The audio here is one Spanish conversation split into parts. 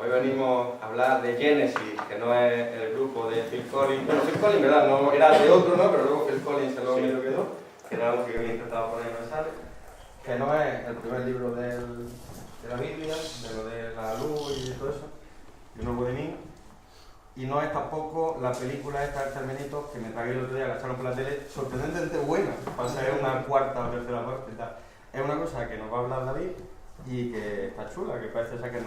Hoy venimos a hablar de Genesis, que no es el grupo de Phil Collins. Bueno, Phil Collins, ¿verdad? No, era de otro, ¿no? Pero luego Phil Collins se lo quedó, que era algo que había intentado poner en el sale. Que no es el primer libro de la Biblia, de lo de la luz y todo eso, y un nuevo de mí. Y no es tampoco la película esta de Carmenito, que me tragué el otro día, la echaron por la tele, sorprendentemente buena, para ser una cuarta o tercera parte y tal. Es una cosa que nos va a hablar David y que está chula, que parece ser que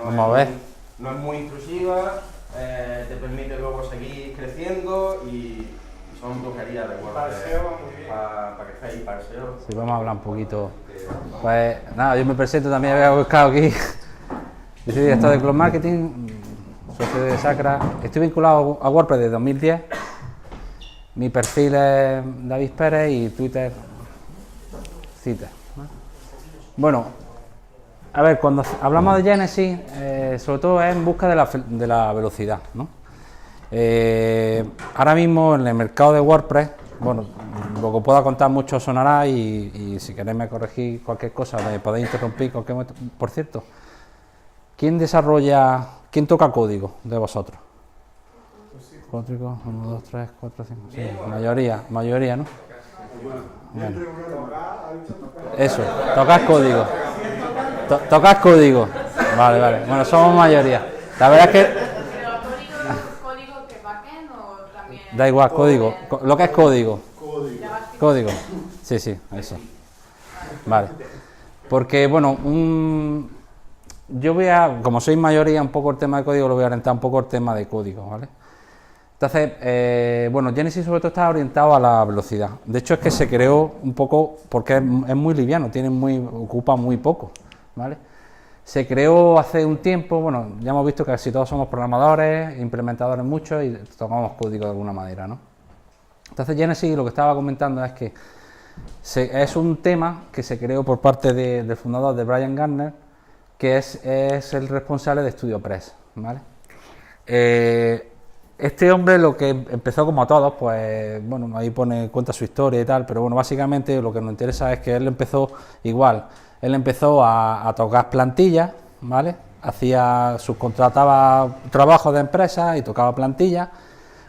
no es muy intrusiva, te permite luego seguir creciendo y son brujerías de huevos. Para que estéis parseo. Sí, vamos a hablar un poquito. Pues nada, yo me presento también, había buscado aquí. Yo soy director de Cloud Marketing, socio de Sacra. Estoy vinculado a WordPress desde 2010. Mi perfil es David Pérez y Twitter Citer. Bueno, a ver, cuando hablamos de Genesis, sobre todo es en busca de la velocidad, ¿no? Ahora mismo en el mercado de WordPress, bueno, lo que pueda contar mucho sonará y si queréis me corregir cualquier cosa, me podéis interrumpir cualquier momento. Por cierto, ¿quién toca código de vosotros? Código, 1, 2, 3, 4, 5, sí, mayoría, ¿no? Bueno. Eso, tocas código. Tocas código. Vale. Bueno, somos mayoría. La verdad es que... ¿Código que backend o también...? Da igual, código. Lo que es código. Código. Sí, eso. Vale. Porque, bueno, yo como soy mayoría, un poco el tema de código, lo voy a orientar un poco el tema de código, ¿vale? Entonces, bueno, Genesis sobre todo está orientado a la velocidad. De hecho, es que se creó un poco porque es muy liviano, ocupa muy poco, ¿vale? Se creó hace un tiempo, bueno, ya hemos visto que casi todos somos programadores, implementadores muchos y tocamos código de alguna manera, ¿no? Entonces, Genesis, lo que estaba comentando es que es un tema que se creó por parte del fundador de Brian Garner, que es el responsable de StudioPress, ¿vale? Este hombre lo que empezó como a todos, pues bueno, ahí cuenta su historia y tal, pero bueno, básicamente lo que nos interesa es que él empezó igual, él empezó a tocar plantillas, ¿vale? Subcontrataba trabajos de empresas y tocaba plantillas,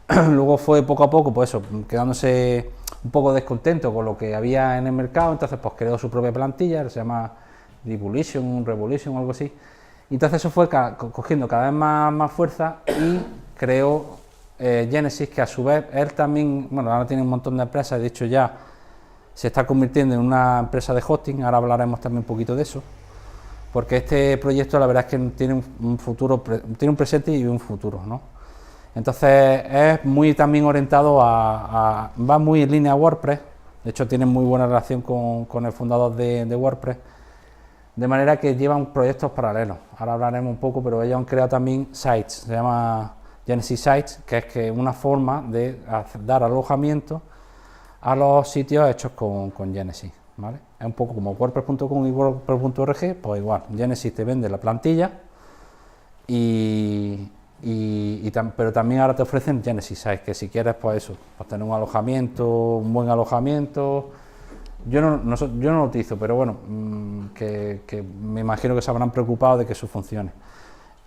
luego fue poco a poco, pues eso, quedándose un poco descontento con lo que había en el mercado, entonces pues creó su propia plantilla, que se llama Revolution, algo así, y entonces eso fue cogiendo cada vez más fuerza y creó Genesis, que a su vez él también, bueno, ahora tiene un montón de empresas, de hecho ya se está convirtiendo en una empresa de hosting, ahora hablaremos también un poquito de eso, porque este proyecto la verdad es que tiene un futuro, tiene un presente y un futuro, ¿no? Entonces es muy también orientado va muy en línea a WordPress, de hecho tiene muy buena relación con el fundador de WordPress, de manera que llevan proyectos paralelos, ahora hablaremos un poco, pero ellos han creado también sites, se llama Genesis Sites, que es una forma de dar alojamiento a los sitios hechos con Genesis, ¿vale? Es un poco como WordPress.com y WordPress.org, pues igual, Genesis te vende la plantilla, pero también ahora te ofrecen Genesis Sites, que si quieres, pues eso, pues tener un buen alojamiento. Yo no lo utilizo, pero bueno, que me imagino que se habrán preocupado de que eso funcione.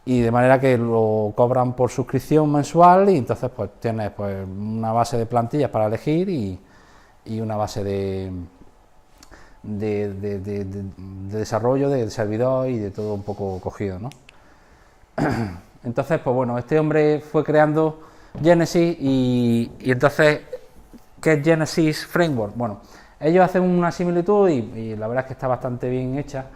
Y de manera que lo cobran por suscripción mensual y entonces pues tienes pues una base de plantillas para elegir y una base de desarrollo, de servidor y de todo un poco cogido, ¿no? Entonces, pues bueno, este hombre fue creando Genesis y entonces, ¿qué es Genesis Framework? Bueno, ellos hacen una similitud y la verdad es que está bastante bien hecha,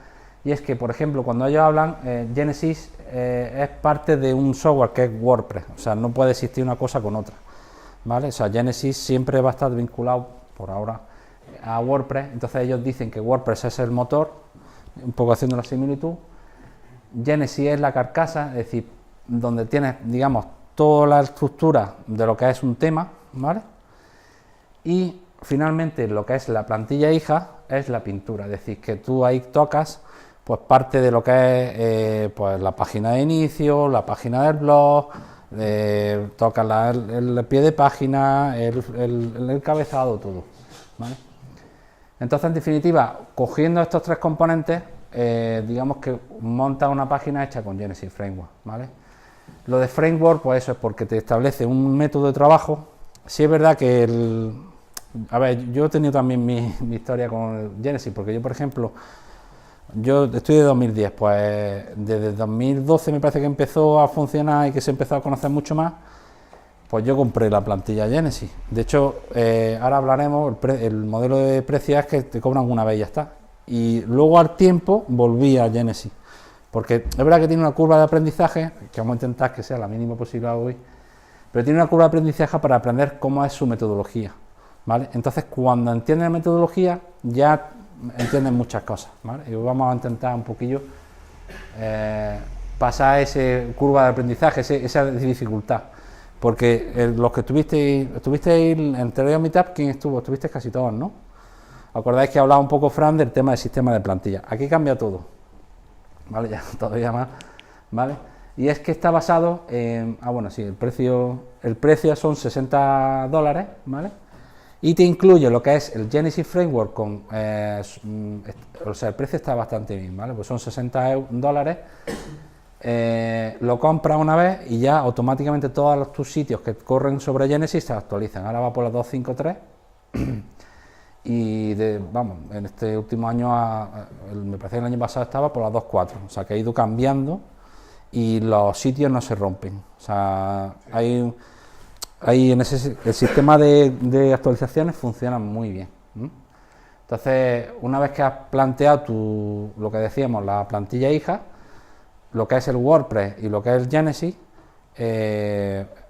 y es que, por ejemplo, cuando ellos hablan, Genesis es parte de un software que es WordPress, o sea, no puede existir una cosa con otra, ¿vale? O sea, Genesis siempre va a estar vinculado, por ahora, a WordPress, entonces ellos dicen que WordPress es el motor, un poco haciendo la similitud, Genesis es la carcasa, es decir, donde tienes, digamos, toda la estructura de lo que es un tema, ¿vale? Y finalmente lo que es la plantilla hija es la pintura, es decir, que tú ahí tocas pues parte de lo que es pues la página de inicio, la página del blog, tocas el pie de página, el encabezado, todo, ¿vale? Entonces, en definitiva, cogiendo estos tres componentes, digamos que monta una página hecha con Genesis Framework, ¿vale? Lo de framework, pues eso es porque te establece un método de trabajo. Sí es verdad que a ver, yo he tenido también mi historia con el Genesis, porque yo, por ejemplo, yo estoy de 2010, pues desde 2012 me parece que empezó a funcionar y que se empezó a conocer mucho más, pues yo compré la plantilla Genesis. De hecho, ahora hablaremos, el modelo de precio es que te cobran una vez y ya está. Y luego al tiempo volví a Genesis. Porque es verdad que tiene una curva de aprendizaje, que vamos a intentar que sea la mínima posible hoy, pero tiene una curva de aprendizaje para aprender cómo es su metodología, ¿vale? Entonces, cuando entiendes la metodología, ya entienden muchas cosas, ¿vale? Y vamos a intentar un poquillo pasar esa curva de aprendizaje, esa dificultad. Porque los que estuvisteis en el anterior meetup, ¿quién estuvo? Estuvisteis casi todos, ¿no? Acordáis que hablaba un poco Fran del tema del sistema de plantilla. Aquí cambia todo. ¿Vale? Ya todavía más, ¿vale? Y es que está basado en, bueno, sí, el precio son $60, ¿vale? Y te incluye lo que es el Genesis Framework con, o sea, el precio está bastante bien, ¿vale? Pues son $60, lo compras una vez y ya automáticamente todos tus sitios que corren sobre Genesis se actualizan. Ahora va por la 253 y vamos, en este último año, me parece que el año pasado estaba por la 2.4, o sea que ha ido cambiando y los sitios no se rompen, o sea, hay en el sistema de actualizaciones funciona muy bien. Entonces, una vez que has planteado lo que decíamos, la plantilla hija, lo que es el WordPress y lo que es el Genesis,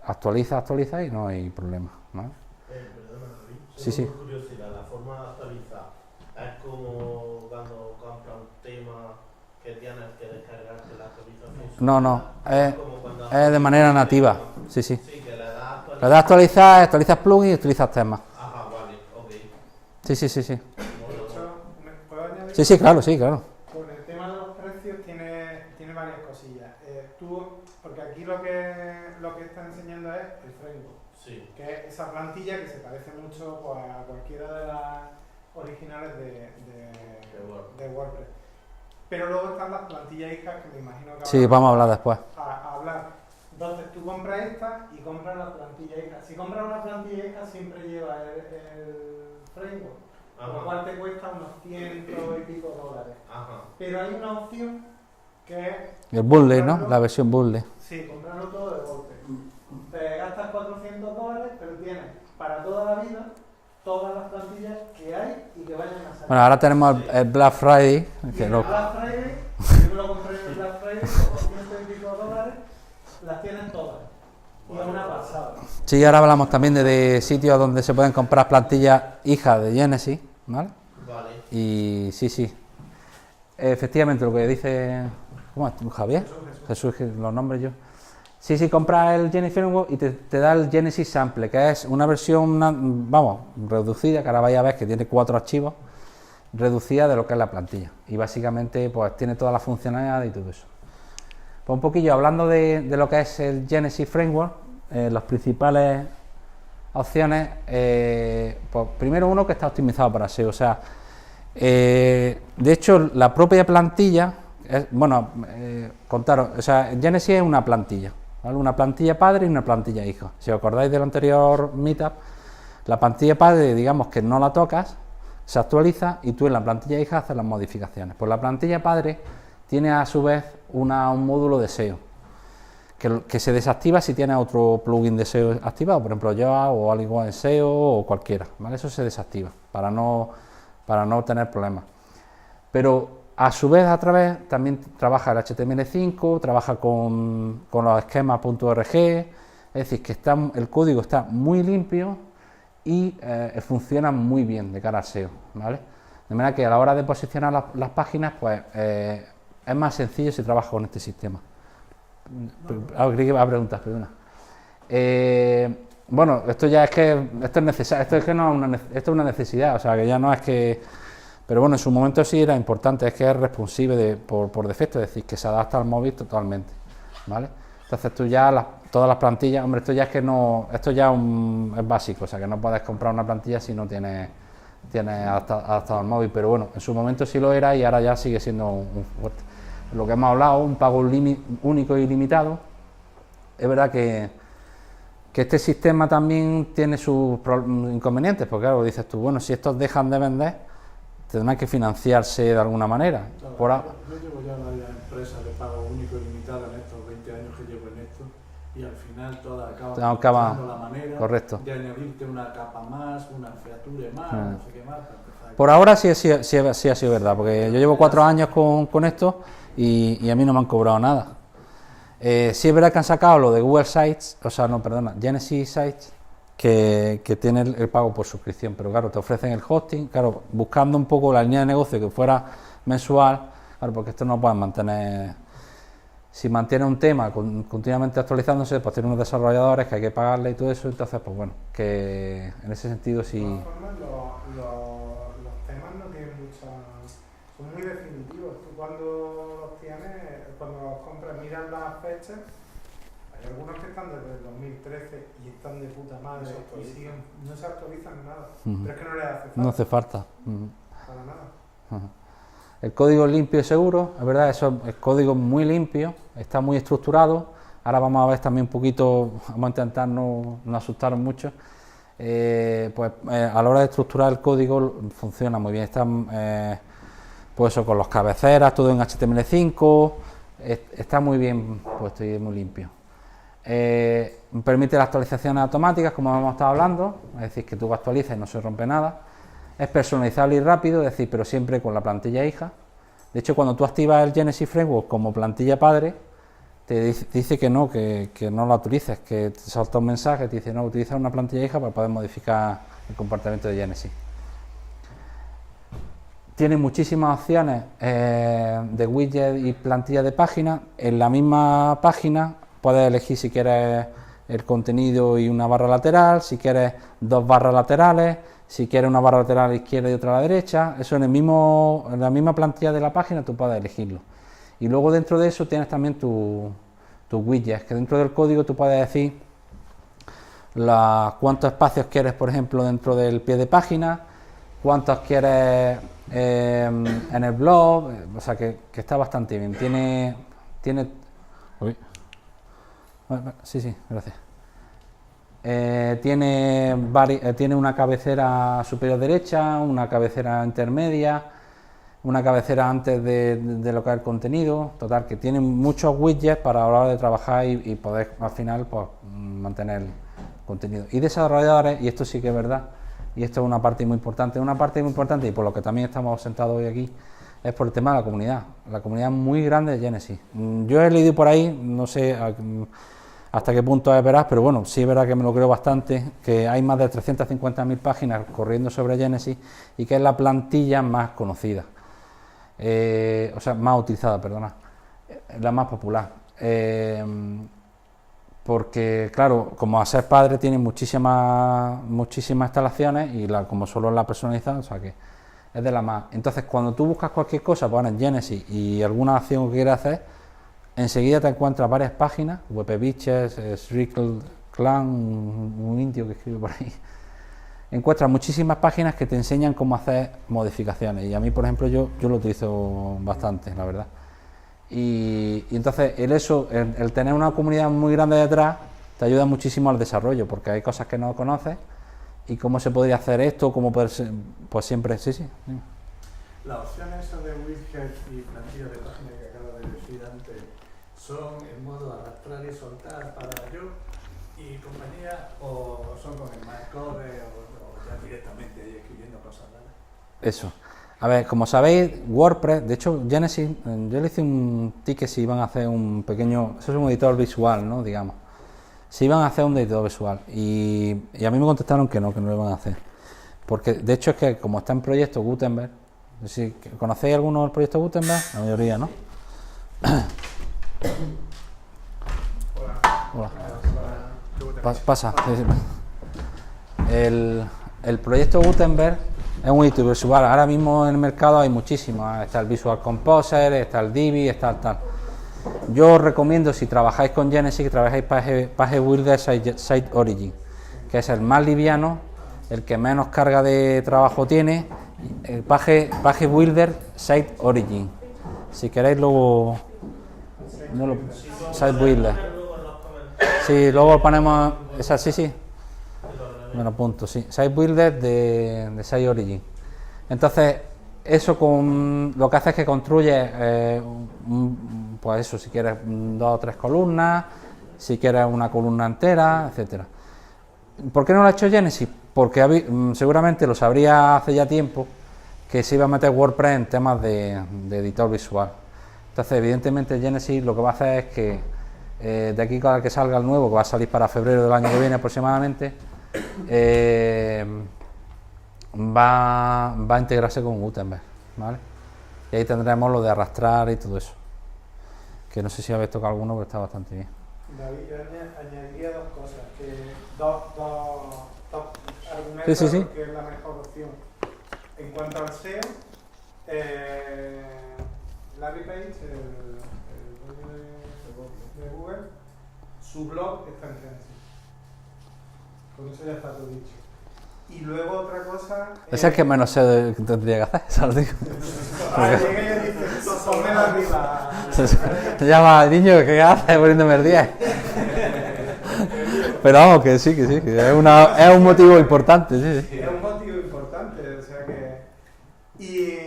actualiza y no hay problema, ¿no? Perdona, David, Sí. por curiosidad, la forma de actualizar es como cuando compras un tema que tienes que descargarte la actualización. No, Es como cuando es de manera nativa, sí. Sí, que le das Le das a actualizar, actualizas plugins y actualizas temas. Ajá, vale, ok. Sí. ¿Puedo añadir? Sí, claro. Con el tema de los precios tiene varias cosillas. Porque aquí lo que está enseñando es el framework, Sí. que es esa plantilla que se parece mucho pues, a cualquiera de las originales de WordPress. Pero luego están las plantillas hijas que me imagino que Sí, vamos a hablar después. a hablar. Entonces tú compras esta y compras la plantilla hija. Si compras una plantilla hija siempre lleva el framework, lo cual te cuesta unos $100 y pico. Ajá. Pero hay una opción que es... El bundle, ¿no? La versión bundle. Sí, comprarlo todo de golpe. Te gastas $400, pero tienes para toda la vida todas las plantillas que hay y que vayan a salir. Bueno, ahora tenemos el Black Friday. Y en el Black Friday, yo me lo compré en el Black Friday por $100 y pico, las tienen todas. Y es una pasada. Sí, ahora hablamos también de sitios donde se pueden comprar plantillas hijas de Genesis, ¿vale? Vale. Y sí. Efectivamente, lo que dice... ¿Cómo es? ¿Javier? Jesús, los nombres yo. Sí, compras el Genesis Framework y te da el Genesis Sample, que es una versión, reducida, que ahora vais a ver que tiene 4 archivos, reducida de lo que es la plantilla. Y básicamente, pues tiene todas las funcionalidades y todo eso. Pues un poquillo, hablando de lo que es el Genesis Framework, las principales opciones, pues primero uno que está optimizado para SEO, o sea, de hecho la propia plantilla, contaros, o sea, Genesis es una plantilla, ¿vale? Una plantilla padre y una plantilla hija. Si os acordáis del anterior meetup, la plantilla padre, digamos que no la tocas, se actualiza y tú en la plantilla hija haces las modificaciones. Pues la plantilla padre tiene a su vez un módulo de SEO que se desactiva si tiene otro plugin de SEO activado, por ejemplo Yoast o algo en SEO o cualquiera, ¿vale? Eso se desactiva para no tener problemas. Pero a su vez a través también trabaja el HTML5, trabaja con los esquemas.org, es decir, que el código está muy limpio y funciona muy bien de cara al SEO, ¿vale? De manera que a la hora de posicionar las páginas, pues es más sencillo si trabaja con este sistema. Creí que iba a preguntar, perdona. Bueno, esto ya es que esto es necesario, esto es una necesidad, o sea que ya no es que, pero bueno, en su momento sí era importante, es que es responsive por defecto, es decir, que se adapta al móvil totalmente, ¿vale? Entonces tú ya todas las plantillas, hombre, esto ya es que no, esto ya es básico, o sea que no puedes comprar una plantilla si no tienes adaptado al móvil, pero bueno, en su momento sí lo era y ahora ya sigue siendo un fuerte. Lo que hemos hablado, un pago único y limitado, es verdad que este sistema también tiene sus inconvenientes, porque claro, dices tú, bueno, si estos dejan de vender, tendrán que financiarse de alguna manera. Claro, yo llevo ya varias empresas de pago único y limitado en estos 20 años que llevo en esto, y al final todas acaban buscando la manera de añadirte una capa más, una feature más, no sé qué más. Por ahora sí ha sido verdad, porque yo llevo 4 años con esto y a mí no me han cobrado nada. Sí es verdad que han sacado lo de Google Sites, Genesis Sites, que tiene el pago por suscripción, pero claro, te ofrecen el hosting, claro, buscando un poco la línea de negocio que fuera mensual, claro, porque esto no pueden mantener, si mantiene un tema continuamente actualizándose, pues tiene unos desarrolladores que hay que pagarle y todo eso, entonces pues bueno, que en ese sentido sí. De todas formas, los temas no tienen son muy definitivos. Tú cuando los tienes, cuando los compras, miras las fechas. Hay algunos que están desde el 2013 y están de puta madre y siguen, no se actualizan nada. Pero es que no les hace falta. No hace falta. Para nada. El código es limpio y seguro, es verdad, eso es código muy limpio, está muy estructurado. Ahora vamos a ver también un poquito, vamos a intentar no asustar mucho. A la hora de estructurar el código funciona muy bien. Está pues eso, con las cabeceras, todo en HTML5, está muy bien puesto y es muy limpio. Permite las actualizaciones automáticas, como hemos estado hablando, es decir, que tú actualizas y no se rompe nada. Es personalizable y rápido, es decir, pero siempre con la plantilla hija. De hecho, cuando tú activas el Genesis Framework como plantilla padre, te dice que no lo utilices, que te salta un mensaje, te dice no, utiliza una plantilla hija para poder modificar el comportamiento de Genesis. Tiene muchísimas opciones de widget y plantilla de página. En la misma página puedes elegir si quieres el contenido y una barra lateral, si quieres 2 barras laterales, si quieres una barra lateral a la izquierda y otra a la derecha. Eso en la misma plantilla de la página tú puedes elegirlo. Y luego dentro de eso tienes también tus widgets, que dentro del código tú puedes decir cuántos espacios quieres, por ejemplo, dentro del pie de página, cuántos quieres en el blog, o sea que está bastante bien. Tiene sí, gracias. Tiene una cabecera superior derecha, una cabecera intermedia, una cabecera antes de lo que es el contenido. Total, que tiene muchos widgets para a la hora de trabajar y poder al final pues mantener el contenido. Y desarrolladores, y esto sí que es verdad, y esto es una parte muy importante y por lo que también estamos sentados hoy aquí, es por el tema de la comunidad muy grande de Genesis. Yo he leído por ahí, no sé hasta qué punto es veraz, pero bueno, sí es verdad que me lo creo bastante, que hay más de 350.000 páginas corriendo sobre Genesis y que es la plantilla más conocida, más utilizada, perdona, la más popular. Porque claro, como a ser padre tiene muchísimas instalaciones y como solo es la personalizada, o sea que es de la más. Entonces cuando tú buscas cualquier cosa, pones Genesis y alguna acción que quieras hacer, enseguida te encuentras varias páginas, WP-Bitches, Srickle Clan, un indio que escribe por ahí. Encuentras muchísimas páginas que te enseñan cómo hacer modificaciones y a mí, por ejemplo, yo lo utilizo bastante, la verdad. Y entonces el tener una comunidad muy grande detrás te ayuda muchísimo al desarrollo, porque hay cosas que no conoces y cómo se podría hacer esto, cómo poder ser, pues siempre, sí. Las opciones de widget y plantilla de página que acaba de decir antes son en modo arrastrar y soltar para yo y compañía, o son con el MyCode o ya directamente ahí escribiendo cosas raras. Eso. A ver, como sabéis, WordPress, de hecho, Genesis, yo le hice un ticket si iban a hacer un pequeño, eso es un editor visual, ¿no? Digamos. Si iban a hacer un editor visual. Y a mí me contestaron que no lo iban a hacer. Porque, de hecho, es que como está en proyecto Gutenberg, si ¿conocéis alguno del proyecto Gutenberg? La mayoría, ¿no? Hola. Pasa. El proyecto Gutenberg es un editor visual. Ahora mismo en el mercado hay muchísimos. Está el Visual Composer, está el Divi, está el tal. Yo os recomiendo, si trabajáis con Genesis, que trabajéis Page Builder Site Origin, que es el más liviano, el que menos carga de trabajo tiene. El Page Builder Site Origin. Si queréis luego Site Builder. Sí, luego ponemos esa, sí. Me lo apunto, sí. Site Builder de Site Origin. Entonces, eso con lo que hace es que construye, pues eso, si quieres 2 o 3 columnas, si quieres una columna entera, etcétera. ¿Por qué no lo ha hecho Genesis? Porque seguramente lo sabría hace ya tiempo que se iba a meter WordPress en temas de editor visual. Entonces, evidentemente, Genesis lo que va a hacer es que de aquí cada que salga el nuevo, que va a salir para febrero del año que viene aproximadamente, va a integrarse con Gutenberg, ¿vale? Y ahí tendremos lo de arrastrar y todo eso. Que no sé si habéis tocado alguno, pero está bastante bien. David, yo añadiría 2 cosas, dos argumentos Sí. porque es la mejor opción. En cuanto al SEO, Larry Page, el dueño de Google, su blog está en Genesis. Con eso ya está todo dicho. Y luego otra cosa... Ese es el que menos sé que tendría que hacer, ¿sabes? Digo. Llega y dice, ponmelo arriba. Se llama niño, ¿qué haces poniéndome el 10? Pero vamos, que sí, que es un motivo importante, sí. Es un motivo importante, o sea que... Y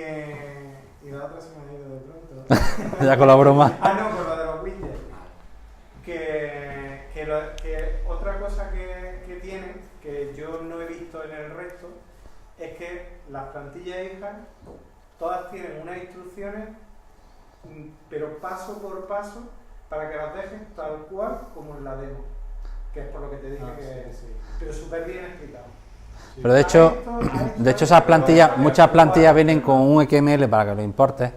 la otra se me ha ido de pronto. Ya con la broma. No, con lo de los widgets. Que otra cosa que tienen, que yo no he visto en el resto, es que las plantillas hijas todas tienen unas instrucciones, pero paso por paso, para que las dejes tal cual como en la demo, que es por lo que te dije sí. Pero súper bien explicado. Pero de hecho esas plantillas, muchas plantillas vienen con un XML para que lo importes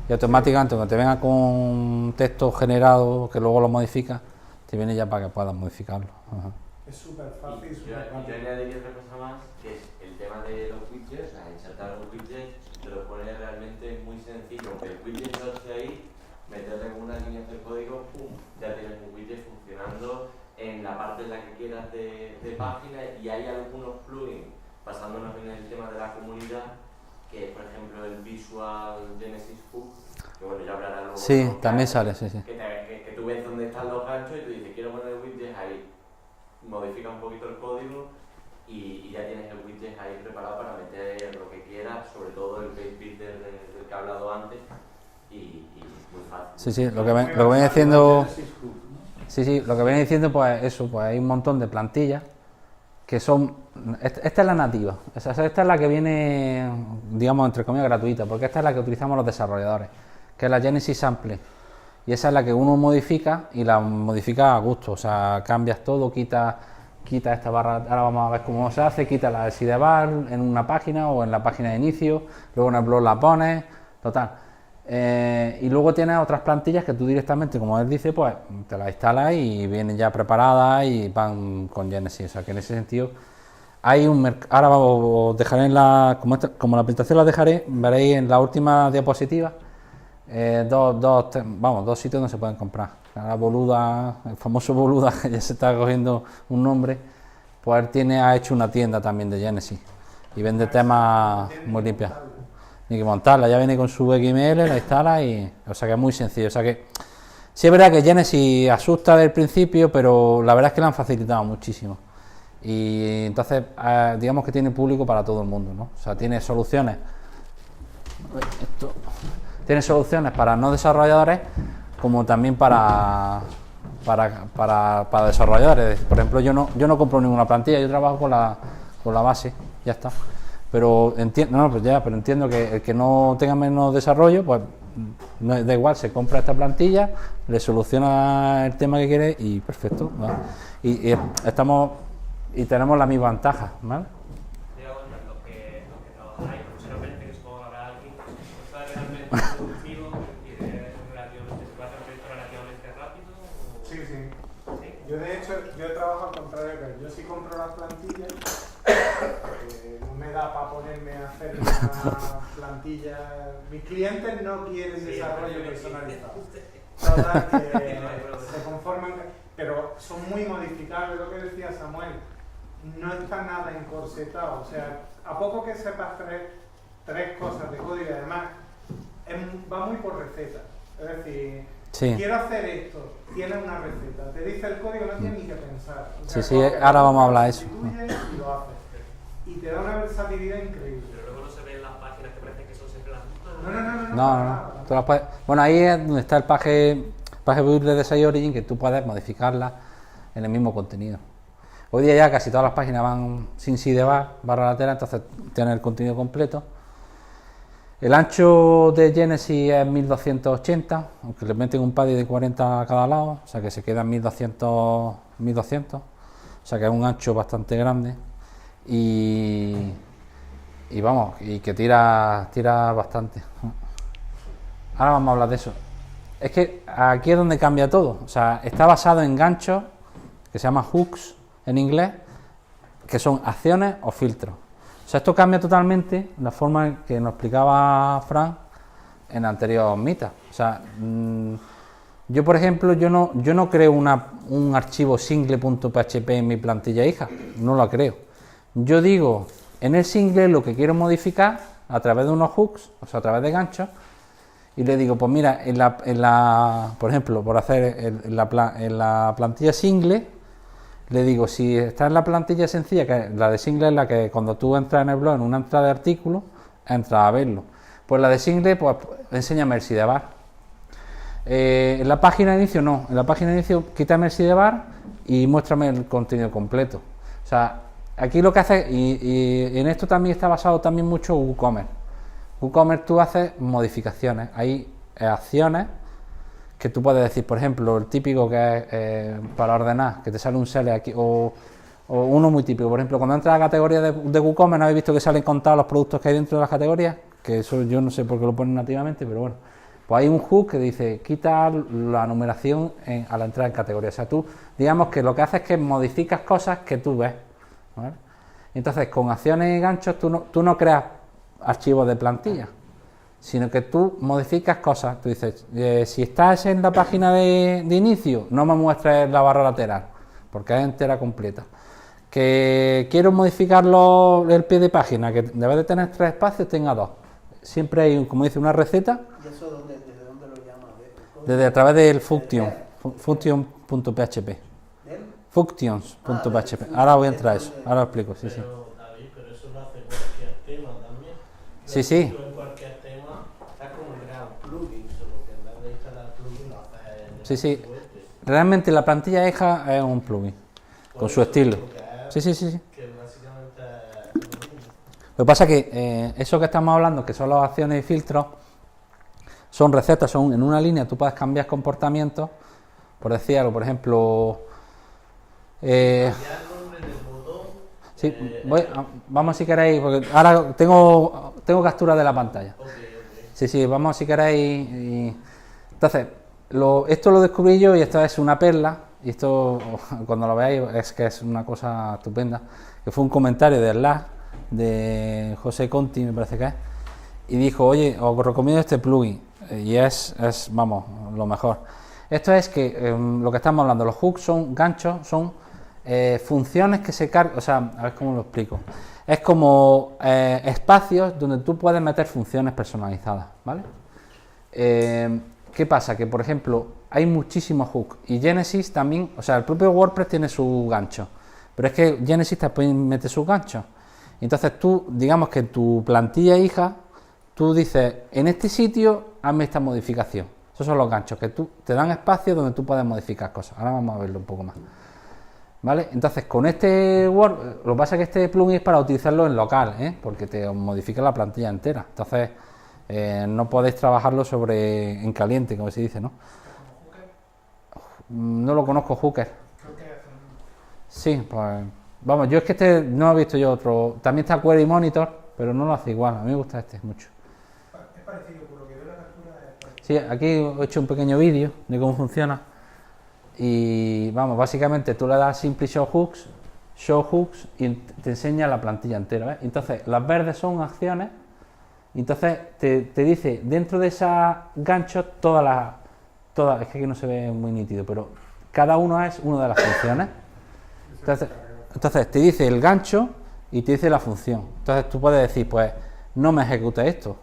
y automáticamente cuando te venga con un texto generado que luego lo modificas, te viene ya para que puedas modificarlo. Ajá. Es súper fácil. Yo añadiría otra cosa más, que es el tema de los widgets, insertar los widgets, te lo pones realmente muy sencillo, aunque el widget no esté ahí, meterle una línea de código, ¡pum!, ya tienes un widget funcionando en la parte en la que quieras de página, y hay algunos plugins, basándonos en el tema de la comunidad, que por ejemplo el Visual Genesis Hook, que bueno, ya hablará luego. Sí, también sale, sí. Que tú ves dónde están los ganchos y tú dices, quiero poner widgets ahí, modifica un poquito el código y ya tienes el widget ahí preparado para meter lo que quieras, sobre todo el page builder del que he hablado antes, y muy fácil. Sí, lo que viene diciendo... Sí, lo que viene diciendo pues eso, pues hay un montón de plantillas que son... Esta es la nativa, esta es la que viene, digamos, entre comillas, gratuita, porque esta es la que utilizamos los desarrolladores, que es la Genesis Sample, y esa es la que uno modifica y la modifica a gusto, o sea, cambias todo, quita esta barra, ahora vamos a ver cómo se hace, quita la sidebar en una página o en la página de inicio, luego en el blog la pones, total. Y luego tienes otras plantillas que tú directamente, como él dice, pues te las instalas y vienen ya preparadas y van con Genesis, o sea que en ese sentido hay un mercado. Ahora os dejaré como la presentación la dejaré, veréis en la última diapositiva dos sitios donde se pueden comprar. La Boluda, el famoso Boluda, que ya se está cogiendo un nombre, pues él ha hecho una tienda también de Genesis y vende temas muy limpias. Ni que montarla, ya viene con su XML, la instala y... O sea que es muy sencillo, o sea que... Sí es verdad que Genesis asusta del principio, pero la verdad es que la han facilitado muchísimo. Y entonces, digamos que tiene público para todo el mundo, ¿no? O sea, tiene soluciones... Tiene soluciones para no desarrolladores, como también para desarrolladores. Por ejemplo, yo no compro ninguna plantilla, yo trabajo con la base, ya está. Pero entiendo que el que no tenga menos desarrollo, pues no, da igual, se compra esta plantilla, le soluciona el tema que quiere y perfecto, ¿vale? Y tenemos la misma ventaja, ¿vale? Lo que trabajáis profesionalmente, que supongo que habrá alguien, ¿está realmente productivo y se puede hacer un proyecto relativamente rápido? Sí. Yo de hecho, yo trabajo al contrario que él. Yo sí compro las plantillas, no me da para ponerme a hacer una plantilla. Mis clientes no quieren desarrollo personalizado. Total, se conforman, pero son muy modificables, lo que decía Samuel. No está nada encorsetado, o sea, a poco que sepas tres cosas de código, y además va muy por receta. Es decir, Sí. Quiero hacer esto, tienes una receta, te dice el código, no tienes ni que pensar. O sea, Sí, ahora vamos a hablar de eso. sustituyes y lo haces. Y te da una versatilidad increíble. Pero luego no se ven las páginas que parecen que son siempre las mismas. No. Tú las puedes... Bueno, ahí es donde está el page builder de SiteOrigin, que tú puedes modificarla en el mismo contenido. Hoy día ya casi todas las páginas van sin sidebar, barra lateral, entonces tienen el contenido completo. El ancho de Genesis es 1280, aunque le meten un padding de 40 a cada lado, o sea que se queda en 1200, o sea que es un ancho bastante grande y vamos, y que tira bastante. Ahora vamos a hablar de eso. Es que aquí es donde cambia todo, o sea, está basado en ganchos que se llaman hooks en inglés, que son acciones o filtros. O sea, esto cambia totalmente la forma que nos explicaba Fran en anterior mitad. O sea, yo por ejemplo, yo no creo un archivo single.php en mi plantilla hija, no lo creo. Yo digo en el single lo que quiero modificar a través de unos hooks, o sea, a través de ganchos, y le digo, pues mira, por ejemplo, por hacer en la plantilla single, le digo, si está en la plantilla sencilla, que la de single es la que cuando tú entras en el blog, en una entrada de artículo, entras a verlo. Pues la de single, pues enséñame el sidebar. En la página de inicio no, en la página de inicio quítame el sidebar y muéstrame el contenido completo. O sea, aquí lo que hace, y en esto también está basado también mucho WooCommerce. WooCommerce tú haces modificaciones, hay acciones que tú puedes decir, por ejemplo, el típico que es para ordenar, que te sale un select aquí, o uno muy típico, por ejemplo, cuando entras a la categoría de WooCommerce, ¿no habéis visto que salen contados los productos que hay dentro de las categorías? Que eso yo no sé por qué lo ponen nativamente, pero bueno. Pues hay un hook que dice, quita la numeración a la entrada en categoría. O sea, tú, digamos que lo que haces es que modificas cosas que tú ves, ¿vale? Entonces, con acciones y ganchos, tú no creas archivos de plantilla, sino que tú modificas cosas. Tú dices, si estás en la página de inicio, no me muestres la barra lateral, porque es entera completa. Que quiero modificarlo el pie de página, que debe de tener 3 espacios, tenga 2. Siempre hay, como dice, una receta. ¿Y eso desde dónde lo llamas? Desde a través del Function, function.php. Functions.php. Ahora voy a entrar a eso, ahora lo explico, sí. Pero, David, pero eso lo hace cualquier tema también. Sí. En cualquier tema es como crear un plugin, solo que en vez de instalar plugin lo haces Sí. Realmente la plantilla EJA es un plugin, con su estilo. Sí. Que básicamente es lo mismo. Lo que pasa es que eso que estamos hablando, que son las acciones y filtros, son recetas, son en una línea, tú puedes cambiar comportamientos, por decir algo, por ejemplo... Cambiar el nombre del botón. Sí, vamos si queréis, porque ahora tengo captura de la pantalla. Okay. Sí, vamos si queréis. Entonces, esto lo descubrí yo y esto es una perla, y esto cuando lo veáis es que es una cosa estupenda, que fue un comentario de Slack, de José Conti, me parece que es, y dijo, oye, os recomiendo este plugin, y es vamos, lo mejor. Esto es que lo que estamos hablando, los hooks son ganchos, son funciones que se cargan, o sea, a ver cómo lo explico. Es como espacios donde tú puedes meter funciones personalizadas, ¿vale? ¿Qué pasa? Que, por ejemplo, hay muchísimos hooks y Genesis también, o sea, el propio WordPress tiene su gancho, pero es que Genesis también mete sus ganchos. Entonces tú, digamos que en tu plantilla hija, tú dices, en este sitio hazme esta modificación. Esos son los ganchos, que te dan espacio donde tú puedes modificar cosas. Ahora vamos a verlo un poco más. ¿Vale? Entonces, con este Word, lo que pasa es que este plugin es para utilizarlo en local, porque te modifica la plantilla entera. Entonces, no podéis trabajarlo en caliente, como se dice, ¿no? No lo conozco, Hooker. Sí, pues vamos, yo es que no he visto yo otro. También está Query Monitor, pero no lo hace igual. A mí me gusta mucho. Es parecido, por lo que veo la captura es parecido. Sí, aquí he hecho un pequeño vídeo de cómo funciona. Y vamos, básicamente tú le das Simply Show Hooks y te enseña la plantilla entera, ¿ves? Entonces, las verdes son acciones, y entonces te dice dentro de esas ganchos todas, es que aquí no se ve muy nítido, pero cada uno es una de las funciones. Entonces te dice el gancho y te dice la función. Entonces tú puedes decir, pues no me ejecute esto,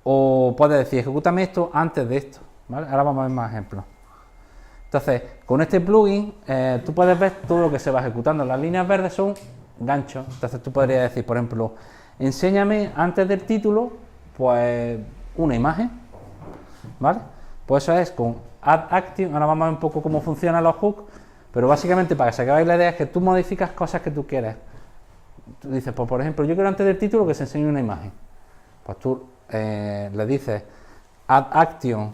o puedes decir, ejecútame esto antes de esto. ¿vale? Ahora vamos a ver más ejemplos. Entonces, con este plugin tú puedes ver todo lo que se va ejecutando. Las líneas verdes son ganchos. Entonces tú podrías decir, por ejemplo, enséñame antes del título, pues una imagen, ¿vale? Pues eso es con Add Action. Ahora vamos a ver un poco cómo funcionan los hooks, pero básicamente para que se hagáis la idea es que tú modificas cosas que tú quieres. Tú dices, pues por ejemplo, yo quiero antes del título que se enseñe una imagen. Pues tú le dices Add Action,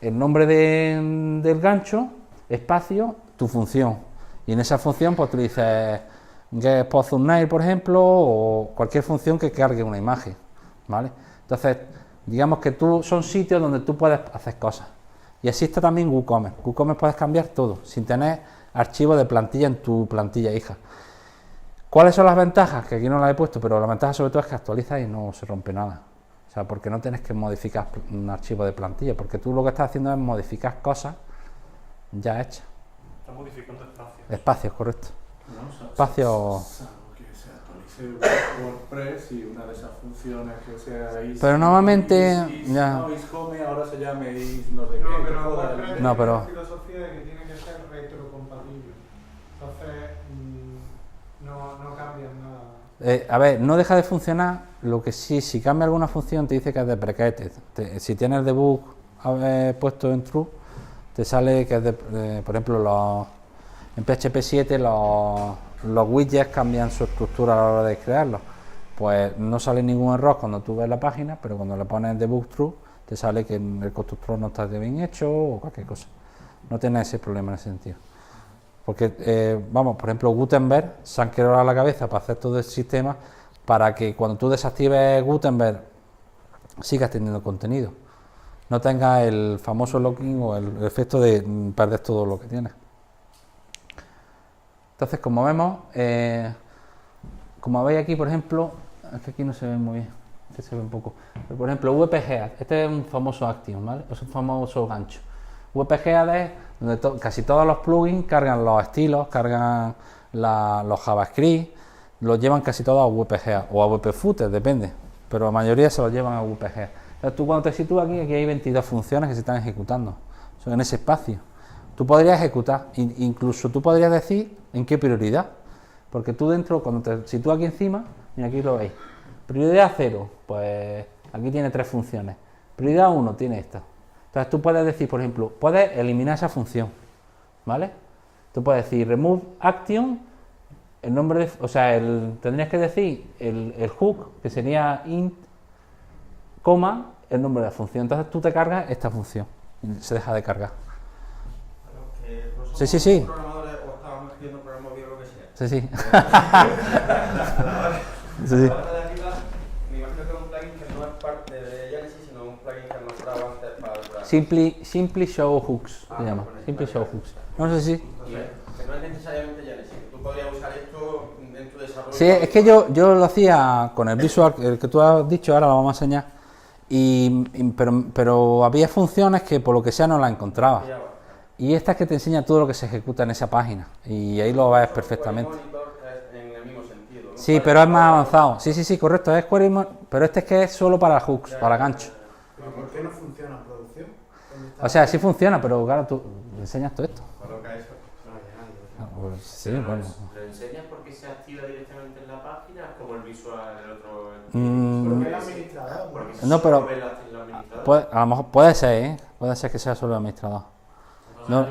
el nombre del gancho, espacio, tu función. Y en esa función pues tú dices Get Post Thumbnail, por ejemplo, o cualquier función que cargue una imagen, ¿vale? Entonces, digamos que son sitios donde tú puedes hacer cosas. Y así está también WooCommerce. WooCommerce puedes cambiar todo, sin tener archivos de plantilla en tu plantilla hija. ¿Cuáles son las ventajas? Que aquí no las he puesto, pero la ventaja sobre todo es que actualizas y no se rompe nada. O sea, porque no tienes que modificar un archivo de plantilla, porque tú lo que estás haciendo es modificar cosas ya hechas. Estás modificando espacios. Espacios, correcto. No, Espacios. salvo que se actualice WordPress y una de esas funciones que sea is, Pero normalmente ya. No, is home ahora se llame is no sé qué. No, pero joder, WordPress No, tiene pero- la filosofía de que tiene que ser retrocompatible. Entonces, no cambias nada. A ver, no deja de funcionar, lo que sí, si cambia alguna función te dice que es deprecated. Si tienes el debug puesto en true, te sale que es por ejemplo, en PHP 7 los widgets cambian su estructura a la hora de crearlos. Pues no sale ningún error cuando tú ves la página, pero cuando le pones debug true, te sale que el constructor no está bien hecho o cualquier cosa. No tienes ese problema en ese sentido. Porque, vamos, por ejemplo, Gutenberg se han quedado a la cabeza para hacer todo el sistema para que cuando tú desactives Gutenberg sigas teniendo contenido. No tengas el famoso locking o el efecto de perder todo lo que tienes. Entonces, como vemos, como veis aquí, por ejemplo, es que aquí no se ve muy bien, este se ve un poco. Pero, por ejemplo, WP-Head, este es un famoso action, ¿vale? Es un famoso gancho. WP-Head es donde casi todos los plugins cargan los estilos, cargan los JavaScript, los llevan casi todos a WP-Head o a WP-Footer, depende, pero la mayoría se los llevan a WP-Head. Entonces tú cuando te sitúas aquí hay 22 funciones que se están ejecutando, son en ese espacio. Tú podrías ejecutar, incluso tú podrías decir en qué prioridad, porque tú dentro, cuando te sitúas aquí encima, y aquí lo veis, prioridad 0, pues aquí tiene 3 funciones, prioridad 1 tiene esta. Entonces tú puedes decir, por ejemplo, puedes eliminar esa función, ¿vale? Tú puedes decir remove action, el nombre de, o sea, tendrías que decir el hook, que sería int, coma, el nombre de la función. Entonces tú te cargas esta función y se deja de cargar. Sí, sí, sí. Programadores o estábamos escribiendo programas bio o lo que sea. Sí, sí. La Sí, sí. barra de arriba, me imagino que es un plugin que no es parte de Genesis, sino un plugin que hemos probado antes para... Simply Show Hooks se llama. Simply Show Hooks. No sé si. Entonces, que no es necesariamente Genesis, que tú podrías usar esto en tu desarrollo. Sí, es que yo lo hacía con el visual, el que tú has dicho, ahora lo vamos a enseñar. Pero había funciones que por lo que sea no las encontraba. Y esta es que te enseña todo lo que se ejecuta en esa página. Y ahí lo ves perfectamente. En el mismo sentido, ¿no? Sí, pero es más avanzado. Sí, correcto. Es Query, pero este es que es solo para hooks, para ganchos. ¿Pero por qué no funciona en producción? O sea, sí funciona, pero claro, tú enseñas todo esto. Coloca eso. Ah, pues sí, Pero bueno. ¿Lo enseñas porque se activa directamente en la página? Como el visual del otro. Porque el administrador. Porque No, pero- solo ve el administrador. Puede, a lo mejor puede ser, ¿eh? Puede ser que sea solo el administrador. No.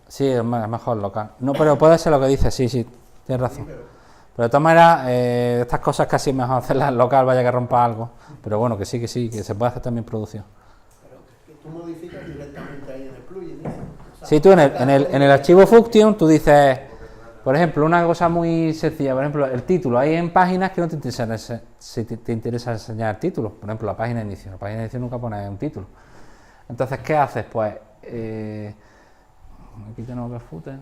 Sí, es mejor local. No, pero puede ser lo que dice, sí, tienes razón. Pero de todas maneras, estas cosas casi es mejor hacerlas en local, vaya que rompa algo. Pero bueno, que sí, que se puede hacer también producción. Pero que tú modificas directamente ahí en el plugin, ¿no? O sea, Sí, tú en el archivo Function, tú dices, por ejemplo, una cosa muy sencilla, por ejemplo, el título. Hay en páginas que no te interesa, si te interesa enseñar el título. Por ejemplo, la página de inicio. La página de inicio nunca pone un título. Entonces, ¿qué haces? Pues, aquí tenemos que footer.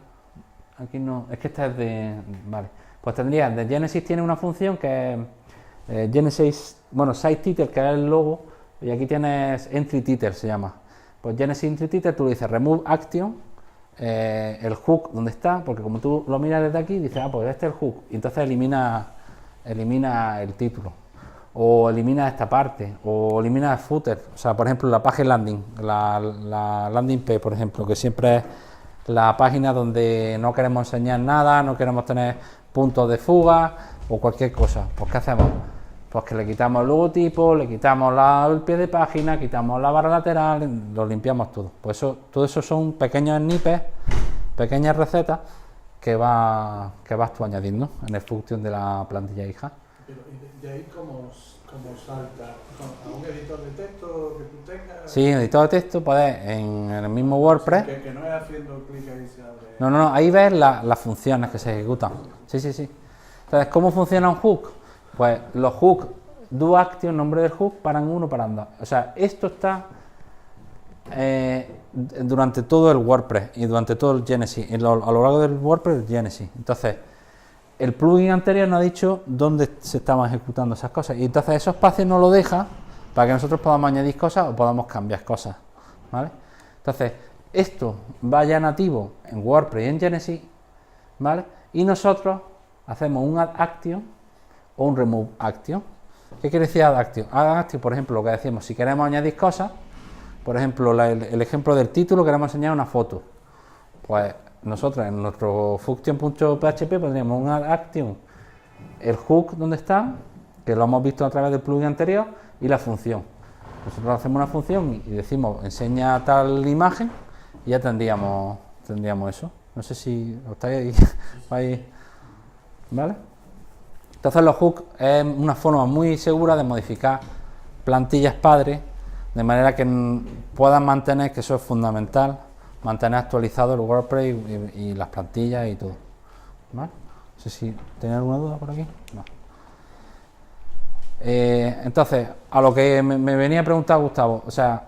Aquí no, es que esta es de, vale. Pues tendrías, de Genesis tiene una función que es Genesis, bueno, site title, que es el logo, y aquí tienes entry title, se llama. Pues Genesis entry title, tú le dices remove action, el hook donde está, porque como tú lo miras desde aquí, dices, pues este es el hook, y entonces elimina el título. o elimina esta parte, o elimina el footer. O sea, por ejemplo, la página landing, la landing page, por ejemplo, que siempre es la página donde no queremos enseñar nada, no queremos tener puntos de fuga o cualquier cosa. Pues ¿qué hacemos? Pues que le quitamos el logotipo, le quitamos el pie de página, quitamos la barra lateral, lo limpiamos todo. Pues todo eso son pequeños snippets, pequeñas recetas que vas tú añadiendo en el function de la plantilla hija. Pero, ¿y de ahí cómo salta? ¿A un editor de texto que tú tengas? Sí, en editor de texto puedes, en el mismo WordPress. Que no es haciendo clic ahí se abre. No, ahí ves las funciones que se ejecutan. Sí. Entonces, ¿cómo funciona un hook? Pues los hooks do action, nombre del hook, paran uno, paran dos. O sea, esto está durante todo el WordPress y durante todo el Genesis, a lo largo del WordPress el Genesis. Entonces, el plugin anterior nos ha dicho dónde se estaban ejecutando esas cosas. Y entonces esos espacios nos lo deja para que nosotros podamos añadir cosas o podamos cambiar cosas. ¿Vale? Entonces, esto va ya nativo en WordPress y en Genesis, ¿vale? Y nosotros hacemos un add action o un remove action. ¿Qué quiere decir add action? Add action, por ejemplo, lo que decimos, si queremos añadir cosas, por ejemplo, el ejemplo del título, queremos enseñar una foto. Pues nosotros en nuestro function.php pondríamos un add action, el hook donde está, que lo hemos visto a través del plugin anterior, y la función. Nosotros hacemos una función y decimos enseña tal imagen y ya tendríamos eso. No sé si lo estáis ahí, ¿vale? Entonces los hooks es una forma muy segura de modificar plantillas padres de manera que puedan mantener, que eso es fundamental, mantener actualizado el WordPress y las plantillas y todo. ¿Vale? No sé si tenéis alguna duda por aquí. No. Entonces, a lo que me venía a preguntar Gustavo, o sea,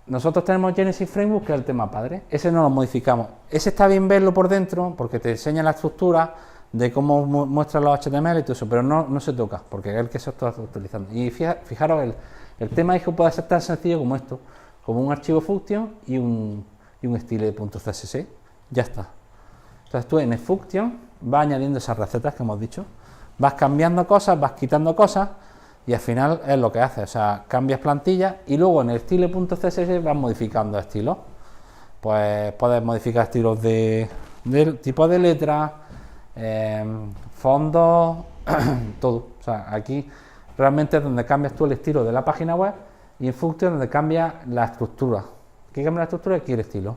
nosotros tenemos Genesis Framework, que es el tema padre, ese no lo modificamos. Ese está bien verlo por dentro porque te enseña la estructura de cómo muestra los HTML y todo eso, pero no se toca porque es el que se está utilizando. Y fijaros, el tema hijo puede ser tan sencillo como esto, como un archivo function y un style.css. Ya está. Entonces tú en el function vas añadiendo esas recetas que hemos dicho, vas cambiando cosas, vas quitando cosas y al final es lo que hace, o sea, cambias plantillas y luego en el style.css vas modificando estilos. Pues puedes modificar estilos de tipo de letra, fondos, todo. O sea, aquí realmente es donde cambias tú el estilo de la página web y en function donde cambia la estructura. ¿Qué cambia la estructura? Aquí el estilo.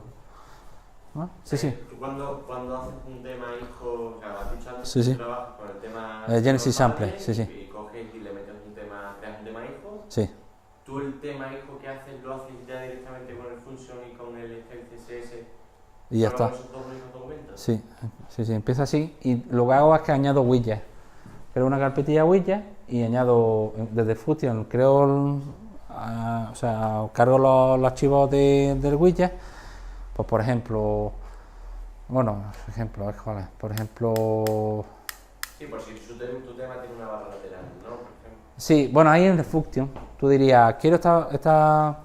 ¿No? Sí. ¿Tú cuando haces un tema hijo, o sea, has dicho antes Sí. que trabajas con el tema Genesis Sample, sí. Y coges y le metes un tema, creas un tema hijo? Sí. ¿Tú el tema hijo que haces lo haces ya directamente con el function y con el CSS? Y ya está. ¿Esos dos únicos documentos? Sí, empieza así y lo que hago es que añado widgets. Creo una carpetilla widgets y añado desde Function, cargo los archivos del widget. Pues por ejemplo, por ejemplo. Sí, por si tu tema tiene una barra lateral, ¿no? Por ejemplo. Sí, bueno, ahí en el Function tú dirías, quiero esta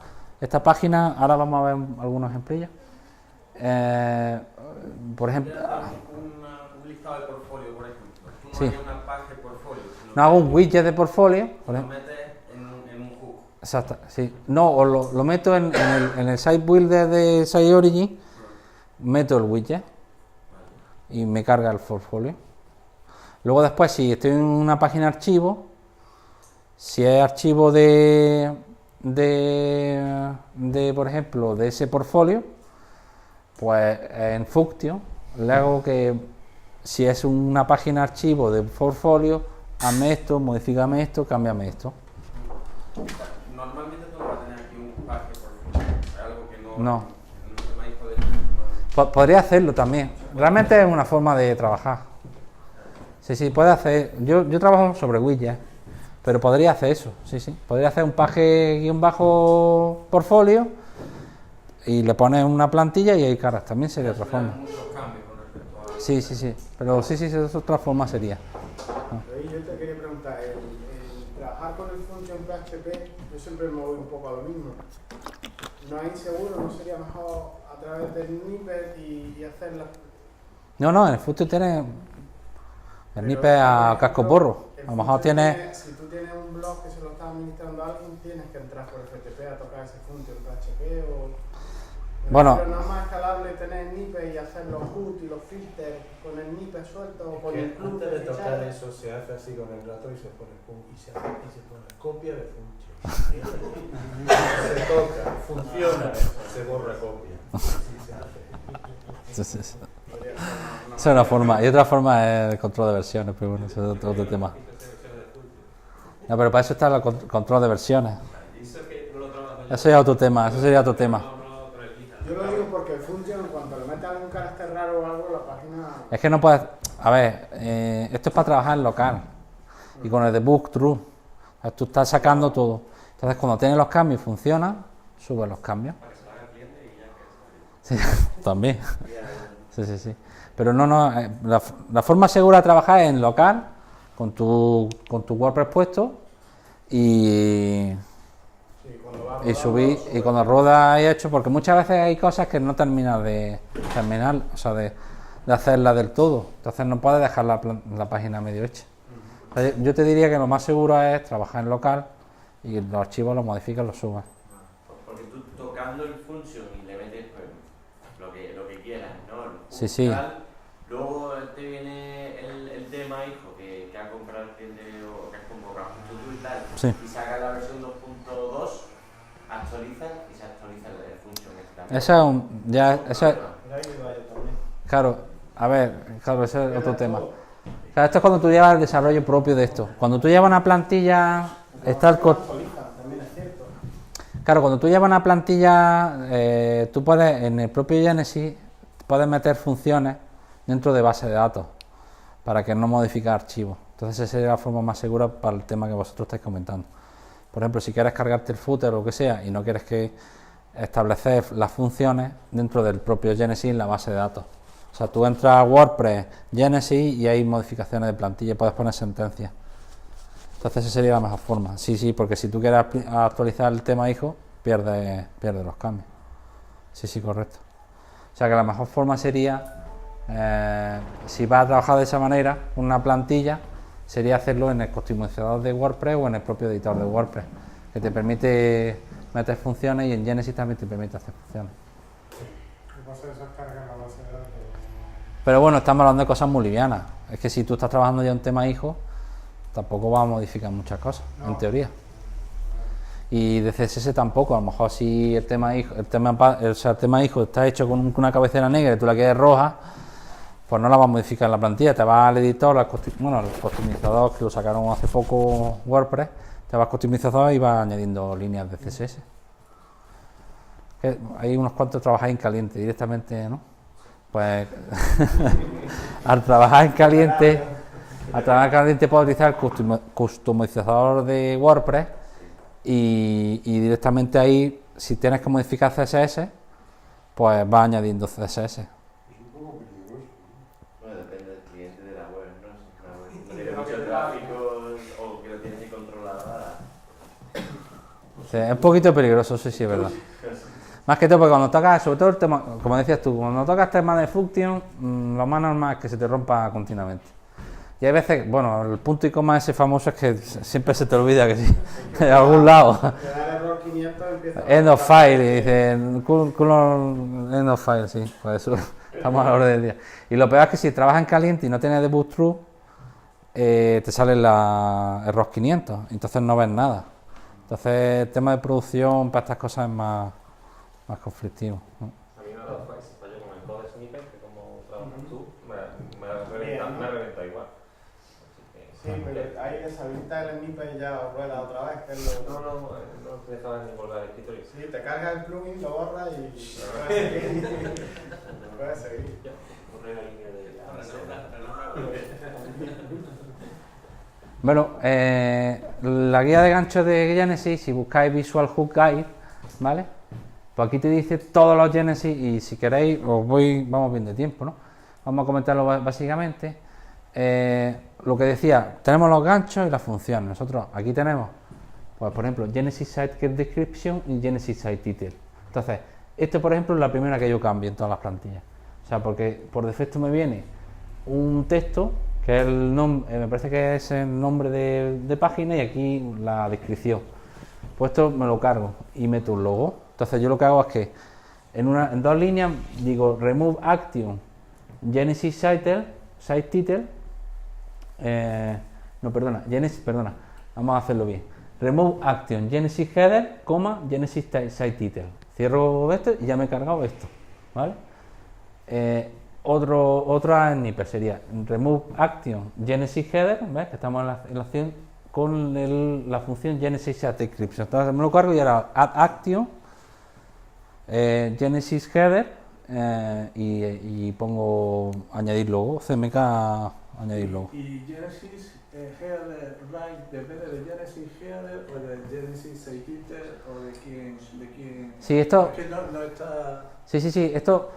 página, ahora vamos a ver algunos ejemplillos. Por ejemplo, un listado de portfolio, por ejemplo. Tú no Sí. harías una página de portfolio, sino no hago un widget de portfolio, por lo ejemplo. metes en un hook. Exacto, sí. No, o lo meto en el site builder de Site Origin, meto el widget y me carga el portfolio. Luego después, si estoy en una página archivo, si es archivo de por ejemplo, de ese portfolio, pues en Function le hago que si es una página archivo de portfolio, hazme esto, modifícame esto, cámbiame esto. Normalmente tú no vas a tener aquí un pack de portfolio. Es algo que no. No. En el tema hijo de Podría hacerlo también. Realmente es una forma de trabajar. Sí, puede hacer. Yo trabajo sobre widgets, pero podría hacer eso. Sí. Podría hacer un paje-portfolio y le pones una plantilla y ahí cargas. También sería otra forma. muchos cambios con respecto a. Sí. Pero es otra forma sería. Yo te quería preguntar, el trabajar con el function PHP, yo siempre me voy un poco a lo mismo. ¿No es inseguro? ¿No sería mejor a través del snippet y hacerlas? No, en el Function tiene el snippet a casco porro. A lo mejor tiene. Si tú tienes un blog que administrando a alguien, tienes que entrar por FTP a tocar ese function PHP o... Bueno. Pero no es más escalable tener NIPE y hacer los HUD y los filters con el NIPE suelto o con el club Antes de tocar ficheros. eso se hace así con el ratón y se pone pum, y se pone copia de function. Se toca, funciona, se borra copia. Así se hace. Esa es una forma. Y otra forma es el control de versiones, pero bueno, eso es otro tema. No, pero para eso está el control de versiones. Eso ya es otro tema, eso sería otro tema. Yo lo digo porque el function, en cuanto le metes algún carácter raro o algo, la página... Es que no puedes... A ver, esto es para trabajar en local. Y con el debug true. O sea, tú estás sacando todo. Entonces, cuando tienes los cambios y funciona, subes los cambios. Sí, también. Sí. Pero no, la forma segura de trabajar es en local, con tu WordPress puesto y subir, y cuando rueda y hecho, porque muchas veces hay cosas que no terminas de terminar, o sea, de hacerla del todo. Entonces no puedes dejar la página medio hecha. O sea, yo te diría que lo más seguro es trabajar en local y los archivos los modificas, los subas. Porque tú tocando el function y le metes pues, lo que quieras, ¿no? Sí. Luego te viene el tema hijo que ha comprado el cliente o que has convocado tú y tal, Sí. y saca la versión 2.2, actualiza y se actualiza el function este también. Eso es, claro, a ver, claro, ese es otro tema. Claro, esto es cuando tú llevas el desarrollo propio de esto. Cuando tú llevas una plantilla, está el Claro, cuando tú llevas una plantilla, tú puedes, en el propio Genesis, puedes meter funciones dentro de base de datos para que no modifique archivos. Entonces esa sería la forma más segura para el tema que vosotros estáis comentando. Por ejemplo, si quieres cargarte el footer o lo que sea y no quieres que establecer las funciones dentro del propio Genesis en la base de datos. O sea, tú entras a WordPress, Genesis y hay modificaciones de plantilla, puedes poner sentencias. Entonces esa sería la mejor forma. Sí, porque si tú quieres actualizar el tema hijo, pierdes los cambios. Sí, correcto. O sea que la mejor forma sería, si vas a trabajar de esa manera, una plantilla, sería hacerlo en el customizador de WordPress o en el propio editor de WordPress, que te permite meter funciones y en Genesis también te permite hacer funciones. Pero bueno, estamos hablando de cosas muy livianas. Es que si tú estás trabajando ya en tema hijo, tampoco vas a modificar muchas cosas, en teoría. Y de CSS tampoco, a lo mejor si el tema hijo está hecho con una cabecera negra y tú la quieres roja, pues no la vas a modificar en la plantilla, te vas al editor, el customizador que lo sacaron hace poco WordPress, te vas al customizador y vas añadiendo líneas de CSS. Hay unos cuantos trabajáis en caliente directamente, ¿no? Pues al trabajar en caliente puedes utilizar el customizador de WordPress y directamente ahí, si tienes que modificar CSS, pues vas añadiendo CSS. Bueno, depende del cliente de la web, ¿no? Si una web no tiene mucho tráfico o que lo tienes que controlar. Sí, es un poquito peligroso, sí, es verdad. Más que todo porque cuando tocas, sobre todo el tema, como decías tú, cuando tocas temas de function, lo más normal es que se te rompa continuamente. Y hay veces, bueno, el punto y coma ese famoso es que siempre se te olvida que sí, de algún lado. End of file, y dice, end of file, sí, pues eso, estamos a la hora del día. Y lo peor es que si trabajas en caliente y no tienes debug true, te sale la error 500, entonces no ves nada. Entonces el tema de producción para estas cosas es más conflictivo, ¿no? A mí me ha dado fallo con el code snippet, que como trabajas tú, me reventa igual. Sí, pero ahí deshabilita el snippet y ya rueda otra vez, que es lo... No te dejaba ni volver al escritorio. Sí, te cargas el plugin, lo borras y puedes seguir. Borré la línea de... Bueno, la guía de ganchos de Genesis, si buscáis Visual Hook Guide, ¿vale? Pues aquí te dice todos los Genesis y si queréis, vamos bien de tiempo, ¿no? Vamos a comentarlo básicamente. Lo que decía, tenemos los ganchos y las funciones. Nosotros aquí tenemos, pues por ejemplo, Genesis Site Get Description y Genesis Site Title. Entonces, esto por ejemplo es la primera que yo cambio en todas las plantillas. O sea, porque por defecto me viene un texto que es me parece que es el nombre de página y aquí la descripción. Pues esto me lo cargo y meto un logo. Entonces yo lo que hago es que en 2 líneas digo remove action Genesis site title, vamos a hacerlo bien. Remove action Genesis header, Genesis site title. Cierro esto y ya me he cargado esto, ¿vale? Otra snippet sería remove action Genesis header, ¿ves? Que estamos en la acción con la función Genesis set encryption. Entonces me lo cargo y ahora add action Genesis header y pongo añadir logo, CMK añadir logo. ¿Y Genesis header right depende de Genesis header o de Genesis site title o de quién? Sí, esto. Es que no está. Sí, esto.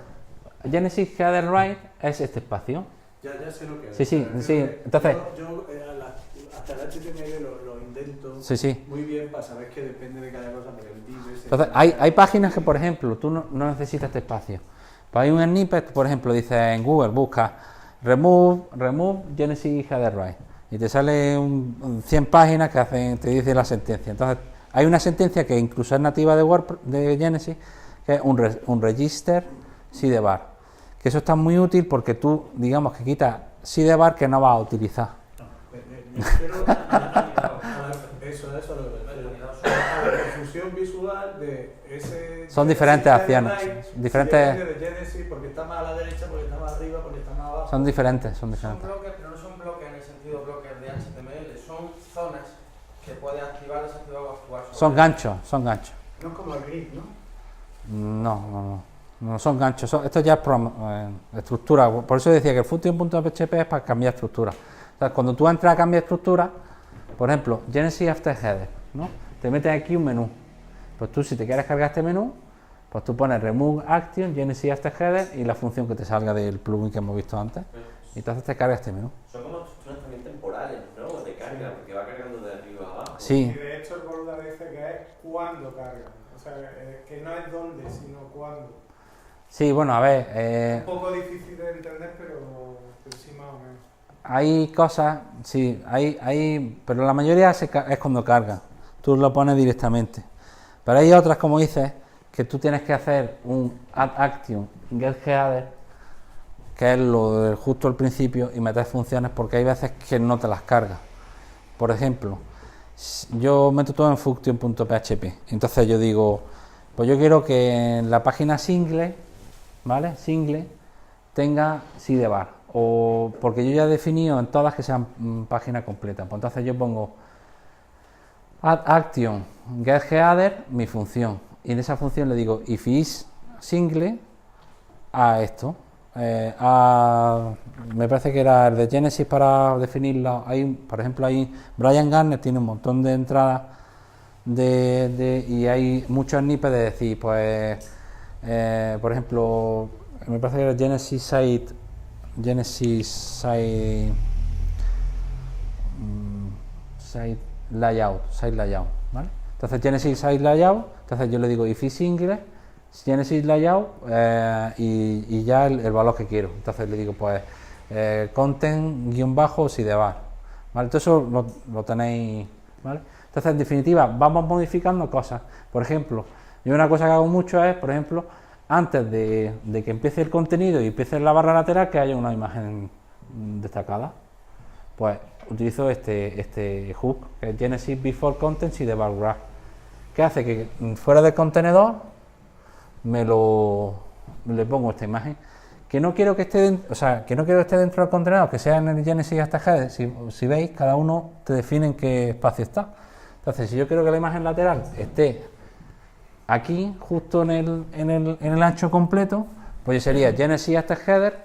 Genesis header right es este espacio. Ya sé lo que es. Sí, entonces. Yo hasta el HTML lo intento Sí. muy bien para saber que depende de cada cosa, pero el div ese. Entonces, hay páginas que, por ejemplo, tú no necesitas este espacio. Pues hay un snippet, por ejemplo, dice en Google, busca remove Genesis header right y te sale 100 páginas que te dice la sentencia. Entonces, hay una sentencia que incluso es nativa de Genesis, que es un register sidebar. Que eso está muy útil porque tú, digamos, que quitas sidebar que no vas a utilizar. Eso es lo que la confusión visual de ese. Son diferentes acciones. Diferentes. De Genesis porque está más a la derecha, porque está más arriba, porque está más abajo. Son diferentes. Son bloques, pero no son bloques en el sentido bloques de HTML, son zonas que puedes activar, desactivar o actuar. Son ganchos. No es como el grid, ¿no? No son ganchos. Esto ya es estructura. Por eso decía que el function.php es para cambiar estructura. O sea, cuando tú entras a cambiar estructura, por ejemplo, Genesis after header, ¿no? Te metes aquí un menú. Pues tú, si te quieres cargar este menú, pues tú pones remove action Genesis after header y la función que te salga del plugin que hemos visto antes. Y entonces te carga este menú. Son como estructuras también temporales, ¿no? De carga, porque va cargando de arriba a abajo. Sí. Y de hecho el Boluda dice que es cuando carga. O sea, que no es dónde, sino cuándo. Sí, bueno, a ver. Un poco difícil de entender, pero sí más o menos. Hay cosas, sí, pero la mayoría es cuando carga. Tú lo pones directamente. Pero hay otras, como dices, que tú tienes que hacer un add action get header, que es lo de justo al principio, y meter funciones porque hay veces que no te las carga. Por ejemplo, yo meto todo en function.php. Entonces yo digo, pues yo quiero que en la página single, ¿vale? Single tenga sidebar. O porque yo ya he definido en todas que sean página completa. Pues entonces yo pongo add action get header, mi función. Y en esa función le digo if is single a esto. Me parece que era el de Genesis para definirlo. Por ejemplo, ahí Brian Garner tiene un montón de entradas y hay muchos snippets de decir, pues, por ejemplo, me parece que era Genesis site layout, ¿vale? Entonces Genesis site layout, entonces yo le digo if is single Genesis layout y ya el valor que quiero. Entonces le digo pues content-sidebar, ¿vale? Todo eso lo tenéis, ¿vale? Entonces en definitiva vamos modificando cosas. Por ejemplo, yo una cosa que hago mucho es, por ejemplo, antes de que empiece el contenido y empiece la barra lateral, que haya una imagen destacada. Pues utilizo este hook, que es Genesis before content sidebar graph, que hace que fuera del contenedor le pongo esta imagen, que no quiero que esté dentro del contenedor, que sea en el Genesis hasta header. Si veis, cada uno te define en qué espacio está. Entonces, si yo quiero que la imagen lateral esté aquí, justo en el ancho completo, pues sería Genesis hasta header,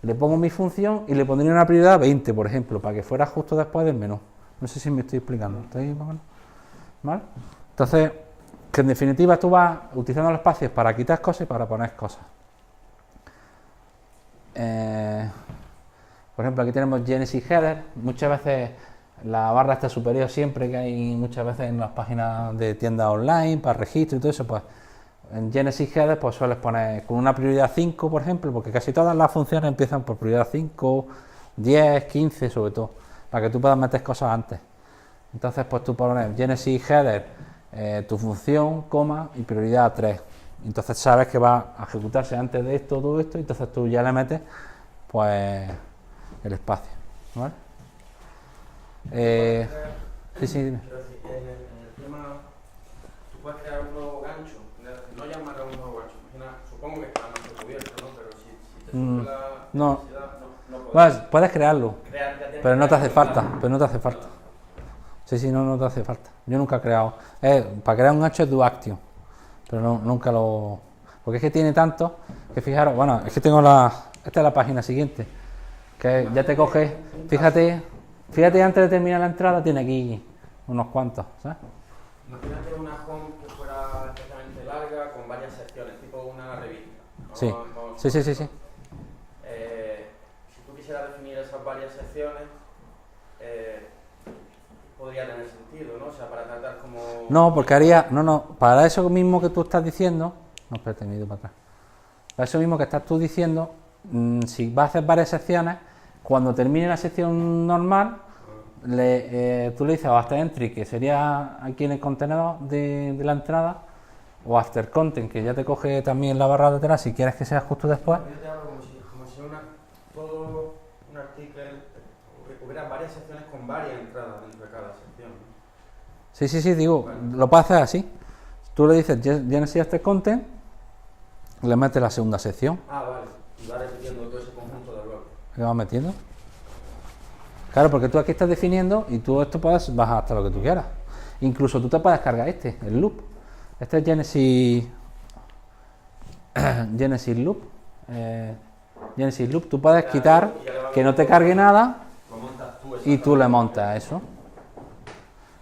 le pongo mi función y le pondría una prioridad 20, por ejemplo, para que fuera justo después del menú. No sé si me estoy explicando. ¿Estáis más o menos? ¿Vale? Entonces, que en definitiva tú vas utilizando los espacios para quitar cosas y para poner cosas. Por ejemplo, aquí tenemos Genesis header. Muchas veces la barra está superior siempre, que hay muchas veces en las páginas de tiendas online para registro y todo eso, pues en Genesis header pues sueles poner con una prioridad 5, por ejemplo, porque casi todas las funciones empiezan por prioridad 5 10, 15 sobre todo, para que tú puedas meter cosas antes. Entonces pues tú pones Genesis Header, tu función, coma y prioridad 3. Entonces sabes que va a ejecutarse antes de esto, todo esto, y entonces tú ya le metes pues el espacio, ¿vale? Sí, sí, dime. Quiero decir, en el tema, tú puedes crear un nuevo gancho, no llamar a un nuevo gancho. Imagina, supongo que está más cubierto, ¿no? Pero si te surge la no. necesidad, no puedes. Puedes crearlo, pero no te hace falta, Sí, sí, no te hace falta. Yo nunca he creado. Para crear un gancho es do action, pero nunca lo... Porque es que tiene tanto que fijaros, bueno, es que tengo esta es la página siguiente, que ya te coge, fíjate antes de terminar la entrada tiene aquí unos cuantos, ¿sabes? Imagínate una home que fuera especialmente larga con varias secciones, tipo una revista. ¿No? Sí. Sí. Si tú quisieras definir esas varias secciones, podría tener sentido, ¿no? O sea, para tratar como... No, porque para eso mismo que tú estás diciendo, no, espérate, me he ido para atrás. Para eso mismo que estás tú diciendo, si vas a hacer varias secciones, cuando termine la sección normal, tú le dices o after entry, que sería aquí en el contenedor de la entrada, o after content, que ya te coge también la barra de atrás si quieres que sea justo después. Yo te hablo como si todo un artículo, hubiera varias secciones con varias entradas dentro de cada sección, ¿no? Sí, digo, lo puedes hacer así. Tú le dices Genesis after content, le metes la segunda sección. Ah, vale. Y va repitiendo todo ese conjunto de bloques. ¿Le vas metiendo? Claro, porque tú aquí estás definiendo y tú esto puedes bajar hasta lo que tú quieras. Incluso tú te puedes cargar el loop. Este es Genesis Loop. Genesis Loop. Tú puedes quitar que no te cargue nada y tú le montas eso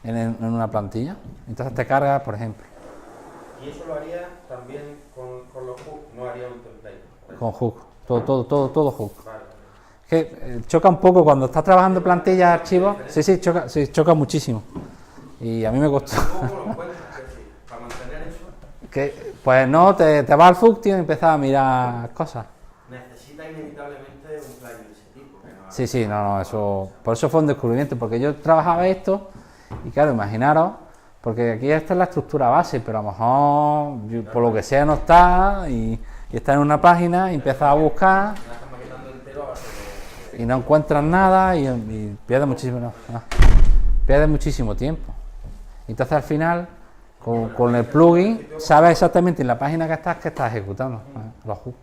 en una plantilla. Entonces te carga, por ejemplo. Y eso lo haría también con los hooks, no haría un template. Con hook. Todo hook. Vale. Que choca un poco cuando estás trabajando plantillas, archivos. Sí, choca muchísimo. Y a mí me costó. Para mantener eso. Que, pues no, te vas al FUC, tío, y empiezas a mirar cosas. Necesita inevitablemente un plugin de ese tipo. Sí, no, eso. Por eso fue un descubrimiento, porque yo trabajaba esto, y claro, imaginaros, porque aquí esta es la estructura base, pero a lo mejor, por lo que sea, no está, y está en una página, y empiezas a buscar. Y no encuentras nada y pierdes muchísimo tiempo. Entonces al final con el plugin sabes exactamente en la página que estás ejecutando los hooks.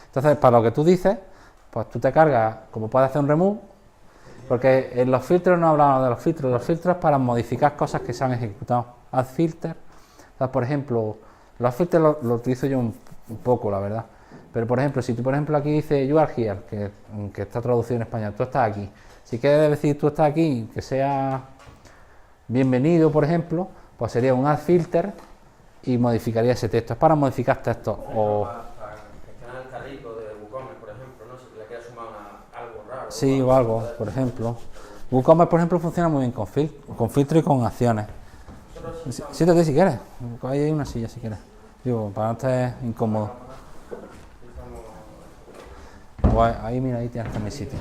Entonces para lo que tú dices, pues tú te cargas, como puedes hacer un remove, porque en los filtros no hablamos de los filtros para modificar cosas que se han ejecutado. Add filter, o sea, por ejemplo, los filtros los utilizo yo un poco, la verdad. Pero por ejemplo, si tú por ejemplo aquí dice you are here, que está traducido en español, tú estás aquí. Si quieres decir tú estás aquí, que sea bienvenido, por ejemplo, pues sería un add filter y modificaría ese texto. Es para modificar textos. O para gestionar el carrito de WooCommerce, por ejemplo, ¿no? Si le quieres sumar algo raro. Sí, o algo, por ejemplo. WooCommerce, por ejemplo, funciona muy bien con filtro y con acciones. Siéntate si quieres. Ahí hay una silla si quieres. Digo, para no estar incómodo. Ahí mira, ahí tienes mi sitio.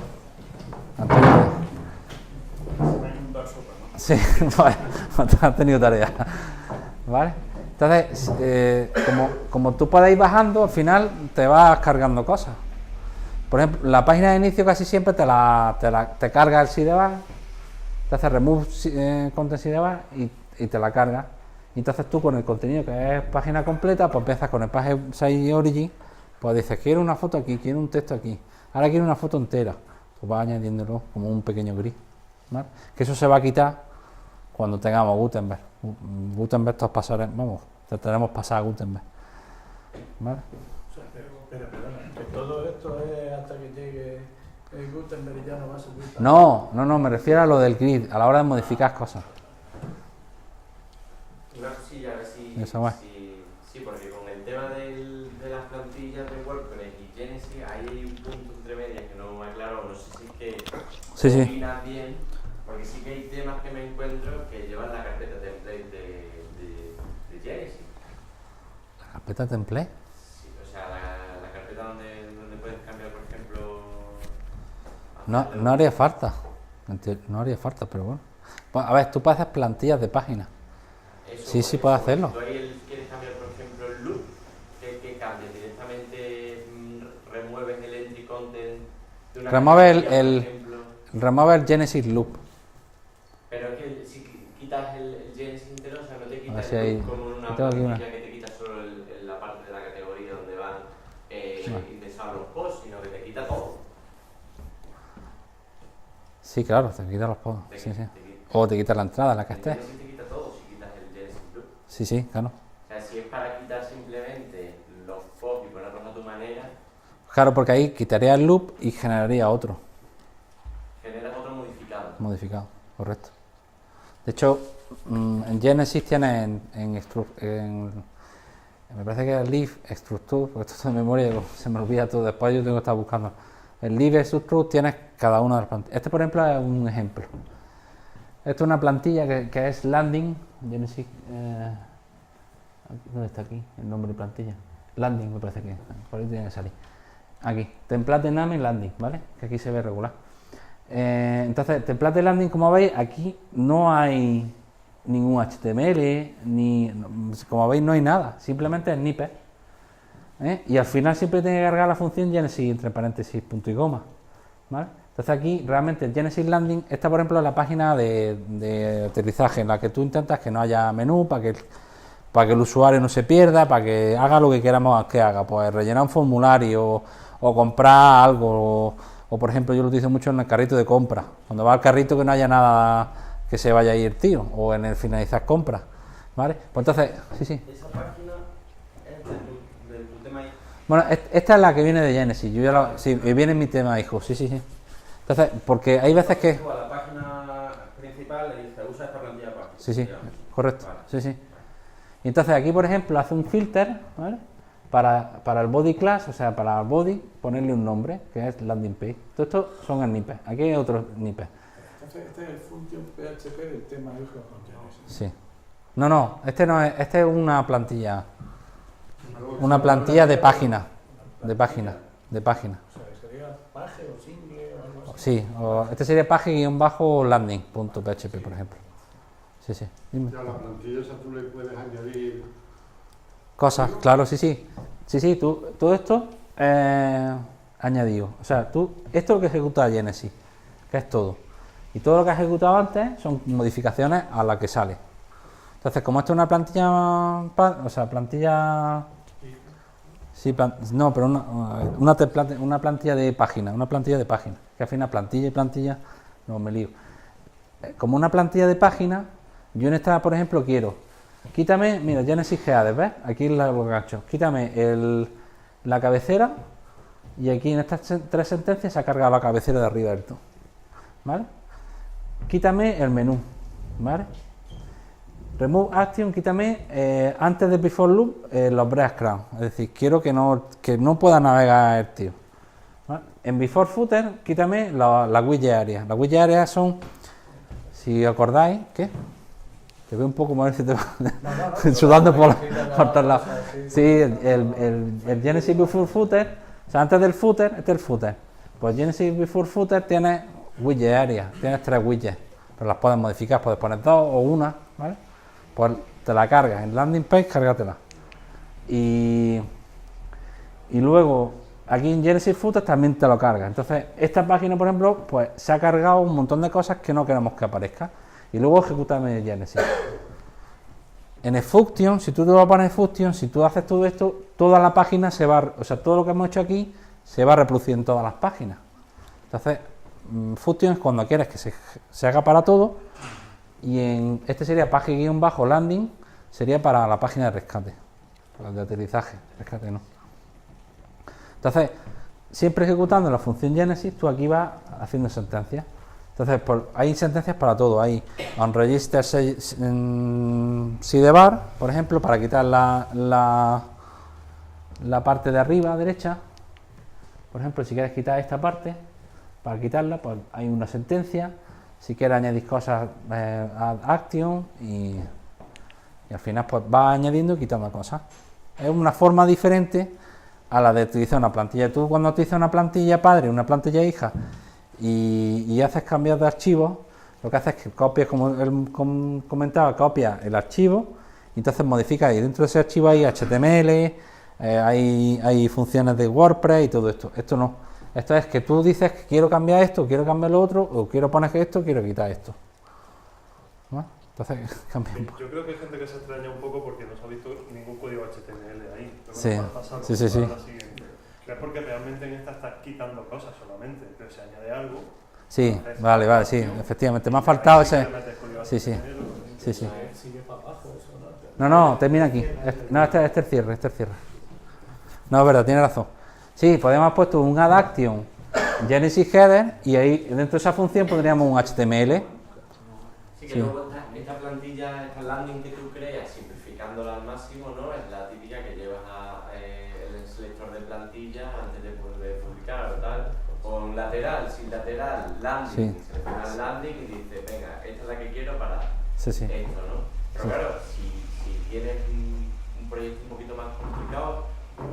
Antonio. Sí, vale, has tenido tarea. ¿Vale? Entonces, como tú puedes ir bajando, al final te vas cargando cosas. Por ejemplo, la página de inicio casi siempre te carga el sidebar, te hace remove content sidebar y te la carga. Entonces tú con el contenido que es página completa, pues empiezas con el page size origin. Pues dices, quiero una foto aquí, quiero un texto aquí, ahora quiero una foto entera. Pues vas añadiéndolo como un pequeño gris, ¿vale? Que eso se va a quitar cuando tengamos Gutenberg. Gutenberg todos pasaremos, vamos, tenemos pasar a Gutenberg, ¿vale? Pero perdona, que todo esto es hasta que llegue el Gutenberg y ya no va a servir para... No, me refiero a lo del grid, a la hora de modificar cosas. Una cosilla, a ver si... Eso va. Sí, porque con el tema de las plantillas de WordPress y Genesis, ahí hay un punto entre medias que no me aclaro, no sé si es que combinas bien, porque sí que hay temas que me encuentro que llevan la carpeta template de Genesis. ¿La carpeta template? Sí, o sea, la carpeta donde puedes cambiar, por ejemplo, No haría falta. No haría falta, pero bueno. Pues, a ver, tú puedes hacer plantillas de páginas. Sí, puedes hacerlo. Si tú ahí quieres cambiar, por ejemplo, el loop, ¿qué cambias? ¿Directamente remueves el entry content de una Remueve el Genesis loop. Pero es que si quitas el Genesis entero, o sea, no te quitas si el hay- loop como en una yo tengo aquí una. plantilla que te quita solo la parte de la categoría donde van indexados los posts, sino que te quita todo. Sí, claro, te quita los pods. Sí. O te quita la entrada en la que estés. El Genesis te quita todo si quitas el Genesis loop. Sí, claro. O sea, si es para quitar simplemente los posts y ponerlos a tu manera, Claro, porque ahí quitaría el loop y generaría otro. generas otro modificado. Modificado, correcto. De hecho, en Genesis tienes me parece que es Leaf Structure, porque esto es de memoria, se me olvida todo, después yo tengo que estar buscando. En Leaf Structure tienes cada una de las plantillas. Este, por ejemplo, es un ejemplo. Esto es una plantilla que es landing, Genesis, ¿dónde está aquí el nombre de plantilla? Landing me parece que es, por ahí tiene que salir. Aquí, template name landing, ¿vale? Que aquí se ve regular. Entonces, template landing, como veis, aquí no hay ningún HTML, como veis no hay nada, simplemente es snippet. Y al final siempre tiene que cargar la función Genesis entre paréntesis, punto y coma, ¿vale? Entonces aquí realmente el Genesis Landing, esta por ejemplo es la página de aterrizaje en la que tú intentas que no haya menú, para que el usuario no se pierda, para que haga lo que queramos que haga, pues rellenar un formulario o comprar algo, o por ejemplo yo lo utilizo mucho en el carrito de compra, cuando va al carrito que no haya nada que se vaya a ir, tío, o en el finalizar compra, ¿vale? Pues entonces, sí. Esa página es de tu tema. Bueno, esta es la que viene de Genesis, yo ya sí, viene en mi tema, hijo, sí. Entonces, porque hay veces que... Tú a la página principal le dices, usa esta plantilla de página. Sí, digamos. correcto, Vale. sí. Y entonces aquí, por ejemplo, hace un filter, ¿vale? Para el body class, o sea, para el body, ponerle un nombre, que es landing page. Todo esto son snippets, aquí hay otros snippets. Entonces, este es el function PHP del tema hijo con Genesis. Sí. No, este no es, este es una plantilla de página, de página. O sea, sería page o single o algo así. Sí, este sería page-landing.php, por ejemplo. Sí, dime. Ya a la plantilla esa tú le puedes añadir Cosas, claro, sí, todo esto añadido. O sea, esto es lo que ejecuta Genesis, que es todo. Y todo lo que has ejecutado antes son modificaciones a la que sale. Entonces, como esto es una plantilla, sí, no, pero una plantilla de página, que al final plantilla y plantilla, no me lío. Como una plantilla de página, yo en esta, por ejemplo, quiero, quítame, mira, Genesis Header, ¿ves? Aquí lo que he hecho, quítame la cabecera, y aquí en estas 3 sentencias se ha cargado la cabecera de arriba del todo, ¿vale? Quítame el menú, ¿vale? Remove action, quítame antes de before loop los breadcrumbs, es decir, quiero que no pueda navegar el tío, ¿vale? En before footer, quítame la widget area. Las widget areas son, si acordáis, ¿qué? Te veo un poco mal si te sudando por todos lados. Sí, el Genesis before footer, o sea, antes del footer, este es el footer. Pues Genesis before footer tiene widget area, tienes 3 widgets, pero las puedes modificar, puedes poner 2 o 1, ¿vale? Pues te la cargas en landing page, cárgatela. Y luego aquí en Genesis Footer también te lo carga. Entonces, esta página, por ejemplo, pues se ha cargado un montón de cosas que no queremos que aparezca. Y luego ejecútame Genesis. En el function, si tú te lo pones en function, si tú haces todo esto, toda la página se va, o sea, todo lo que hemos hecho aquí se va a reproducir en todas las páginas. Entonces, function es cuando quieres que se haga para todo. Y en este sería page-landing, sería para la página de rescate, para el de aterrizaje, rescate no. Entonces, siempre ejecutando la función Genesis, tú aquí vas haciendo sentencias. Entonces, hay sentencias para todo. Hay onRegister sidebar, por ejemplo, para quitar la parte de arriba derecha. Por ejemplo, si quieres quitar esta parte, para quitarla, pues hay una sentencia. Si quieres añadir cosas, add action y al final pues vas añadiendo y quitando cosas. Es una forma diferente a la de utilizar una plantilla. Tú cuando utilizas una plantilla padre, una plantilla hija, y haces cambios de archivos, lo que haces es que copias, como él comentaba, copias el archivo y entonces modificas, y dentro de ese archivo hay HTML, hay funciones de WordPress y todo esto. Esto no. Esto es que tú dices que quiero cambiar esto, quiero cambiar lo otro, o quiero poner esto, quiero quitar esto. ¿No? Entonces cambia un poco. Yo creo que hay gente que se extraña un poco porque no se ha visto ningún código HTML ahí. Sí, pasamos sí, sí, sí. a la siguiente. Es porque realmente en esta estás quitando cosas solamente, pero se añade algo. Sí, vale, sí, efectivamente. Me ha faltado ese. Sí, sí. Sí, sí. No, termina aquí. No, este es el cierre, No, es verdad, tiene razón. Sí, podemos haber puesto un add action Genesis header y ahí dentro de esa función pondríamos un HTML. Sí, que luego esta plantilla, esta landing que tú creas, simplificándola al máximo, ¿no? Es la típica que llevas el selector de plantilla antes de poder publicar o tal. Con lateral, sin lateral, landing, Sí. seleccionas landing y dices, venga, esta es la que quiero para Sí. esto, ¿no? Pero claro, si tienes un proyecto un poquito más complicado,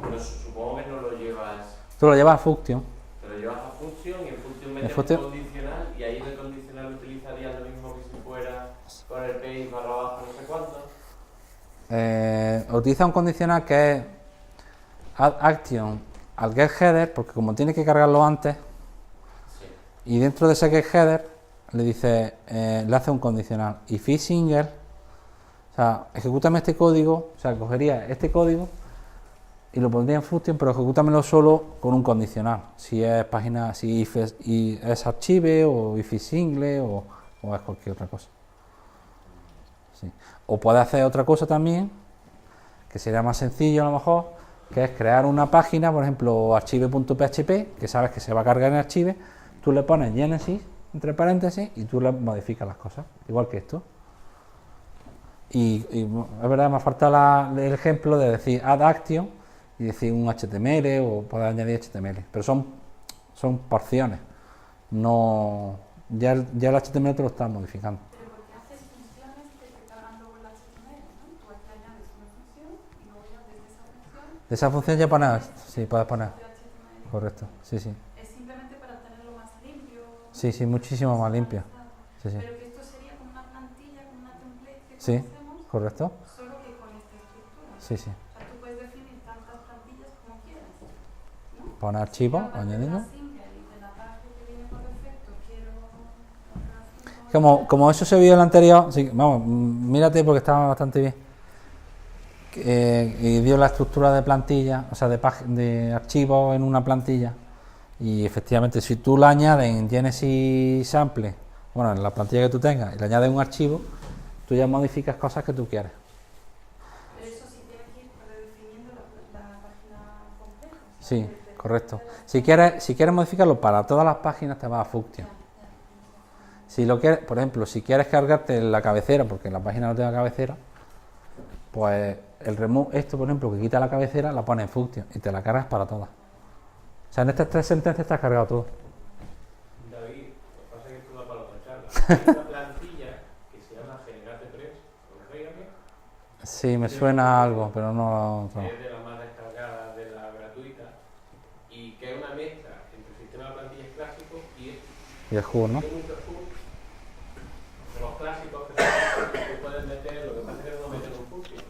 pues supongo que no lo llevas. Tú lo llevas a Function. Te lo llevas a Function y en Function metes Function. un condicional y ahí en el condicional utilizarías lo mismo que si fuera con el page barra baja no sé cuánto. Utiliza un condicional que es add action al get header, porque como tiene que cargarlo antes, y dentro de ese get header le dice, le hace un condicional if is single, o sea, ejecútame este código, o sea, cogería este código y lo pondría en Function, pero ejecútamelo solo con un condicional, si es página, si es archive o if is single o es cualquier otra cosa. Sí. O puede hacer otra cosa también, que sería más sencillo a lo mejor, que es crear una página, por ejemplo, archive.php, que sabes que se va a cargar en archive, tú le pones Genesis entre paréntesis y tú le modificas las cosas, igual que esto. Y es verdad, me falta el ejemplo de decir add action y decir un HTML o poder añadir HTML, pero son porciones, no, ya el HTML te lo estás modificando. Pero porque haces funciones que te cargan luego el HTML, ¿no? Tú aquí añades una función y luego ya desde esa función... De esa función ya pones, sí, puedes poner, correcto, sí, sí. Es simplemente para tenerlo más limpio. Sí, muchísimo más limpio. Sí. Pero que esto sería como una plantilla, como una template que Sí, conocemos, correcto. solo que con esta estructura. Sí. O sea, tú puedes definir tantas plantillas como quieras, ¿no? Poner archivo, añadiendo. Como eso se vio en el anterior, sí, vamos, mírate porque estaba bastante bien. Y dio la estructura de plantilla, o sea, de archivos en una plantilla. Y efectivamente, si tú la añades en Genesis Sample, bueno, en la plantilla que tú tengas, y le añades un archivo, tú ya modificas cosas que tú quieres. Pero eso sí tiene que ir redefiniendo la página completa. Sí, correcto. Si quieres modificarlo para todas las páginas, te vas a Function. Si lo quieres, por ejemplo, si quieres cargarte la cabecera, porque la página no tenga cabecera, pues el remove, esto por ejemplo, que quita la cabecera, la pones en Function y te la cargas para todas. O sea, en estas 3 sentencias está cargado todo. David, lo que pasa es que esto da para otra charla. Hay una plantilla que se llama Generate 3, ¿conocéis? Sí, me suena algo, pero no. Que es de las más descargadas de la gratuita y que es una mezcla entre el sistema de plantillas clásico y el juego, ¿no? Los clásicos que tú puedes meter, lo que pasa es que no meter un function,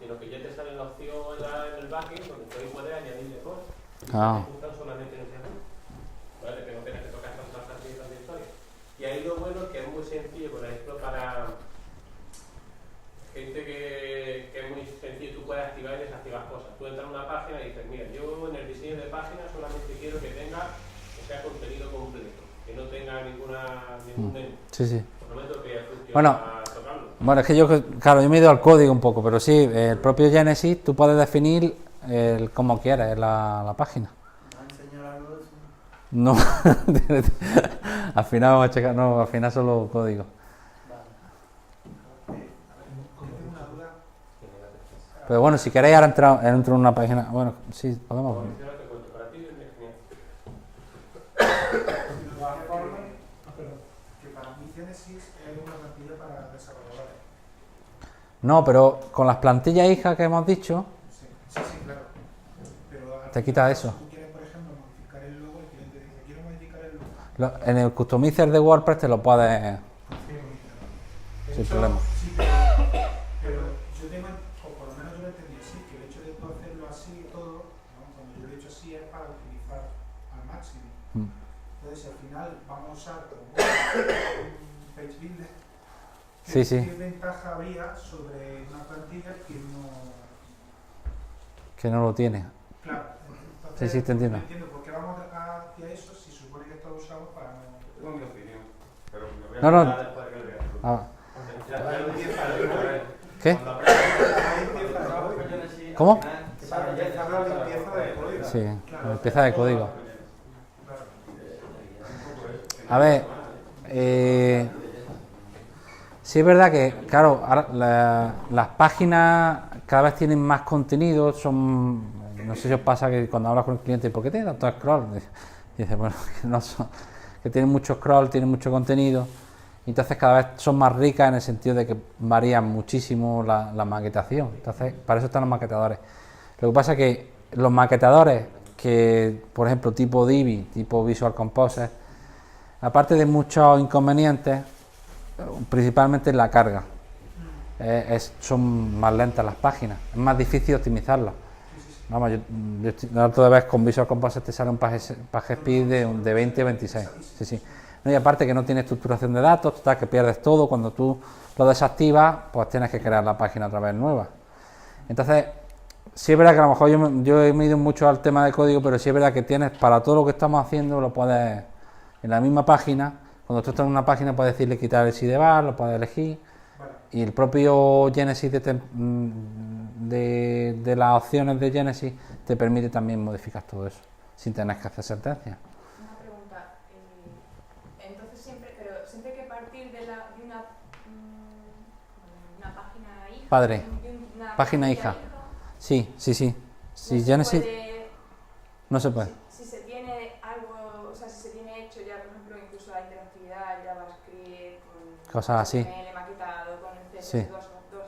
sino que ya te sale la opción en el backend donde tú ahí puedes añadirle cosas. Ah. Te gustan solamente en ese punto, ¿vale? Que no tienes que tocar tantas plantillas de historia. Y ahí lo bueno es que es muy sencillo, por ejemplo, para gente que es muy sencillo, tú puedes activar y desactivar cosas. Tú entras en una página y dices, mira, yo en el diseño de página solamente quiero que tenga, que sea contenido completo, que no tenga ningún menú. Sí. Bueno, es que yo me he ido al código un poco, pero sí, el propio Genesis, tú puedes definir como quieres la página. No, al final vamos a checar, no, al final solo código. Pero bueno, si queréis ahora entro en una página, bueno, sí, podemos. No, pero con las plantillas hijas que hemos dicho, sí, claro. Pero te quita eso. Tú quieres, por ejemplo, modificar el logo, el cliente dice, quiero modificar el logo. En el customizer de WordPress te lo puedes... sin problema. Sí, pero yo tengo, o por lo menos yo lo entendí así, que el hecho de tú hacerlo así y todo, ¿no? Cuando yo lo he hecho así es para utilizar al máximo. Entonces, si al final vamos a usar un page builder, ¿qué ventaja habría sobre una plantilla que no lo tiene? Claro. Entonces, sí, te entiendo. Entiendo por qué vamos hacia eso si se supone que esto lo usamos para no... Tengo mi opinión, pero me voy a No. quedar después de que lo veas tú. ¿Qué? ¿Cómo? Sí, limpieza de código. A ver, sí es verdad que, claro, ahora las páginas cada vez tienen más contenido, no sé si os pasa que cuando hablas con el cliente, ¿por qué tiene tanto scroll? Y dice, bueno, que tienen mucho scroll, tienen mucho contenido, entonces cada vez son más ricas en el sentido de que varían muchísimo la maquetación. Entonces, para eso están los maquetadores. Lo que pasa es que los maquetadores que, por ejemplo, tipo Divi, tipo Visual Composer, aparte de muchos inconvenientes, principalmente la carga, son más lentas las páginas, es más difícil optimizarlas. Vamos, yo toda vez con Visual Composer te sale un page speed de 20 a 26. Sí. No, y aparte que no tiene estructuración de datos, total, que pierdes todo. Cuando tú lo desactivas, pues tienes que crear la página otra vez nueva. Entonces, sí es verdad que a lo mejor yo he medido mucho al tema de código, pero sí es verdad que tienes para todo lo que estamos haciendo, lo puedes en la misma página. Cuando tú estás en una página puedes decirle quitar el sidebar, lo puedes elegir. Y el propio Genesis de las opciones de Genesis te permite también modificar todo eso, sin tener que hacer sentencias. Una pregunta, entonces siempre hay que partir de una página hija. Padre, Una página hija. Sí. Si Genesis no se puede. Si se tiene algo, o sea, si se tiene hecho ya, por ejemplo, incluso la interactividad, JavaScript, cosas así. maquetado, con el CSS, Sí. dos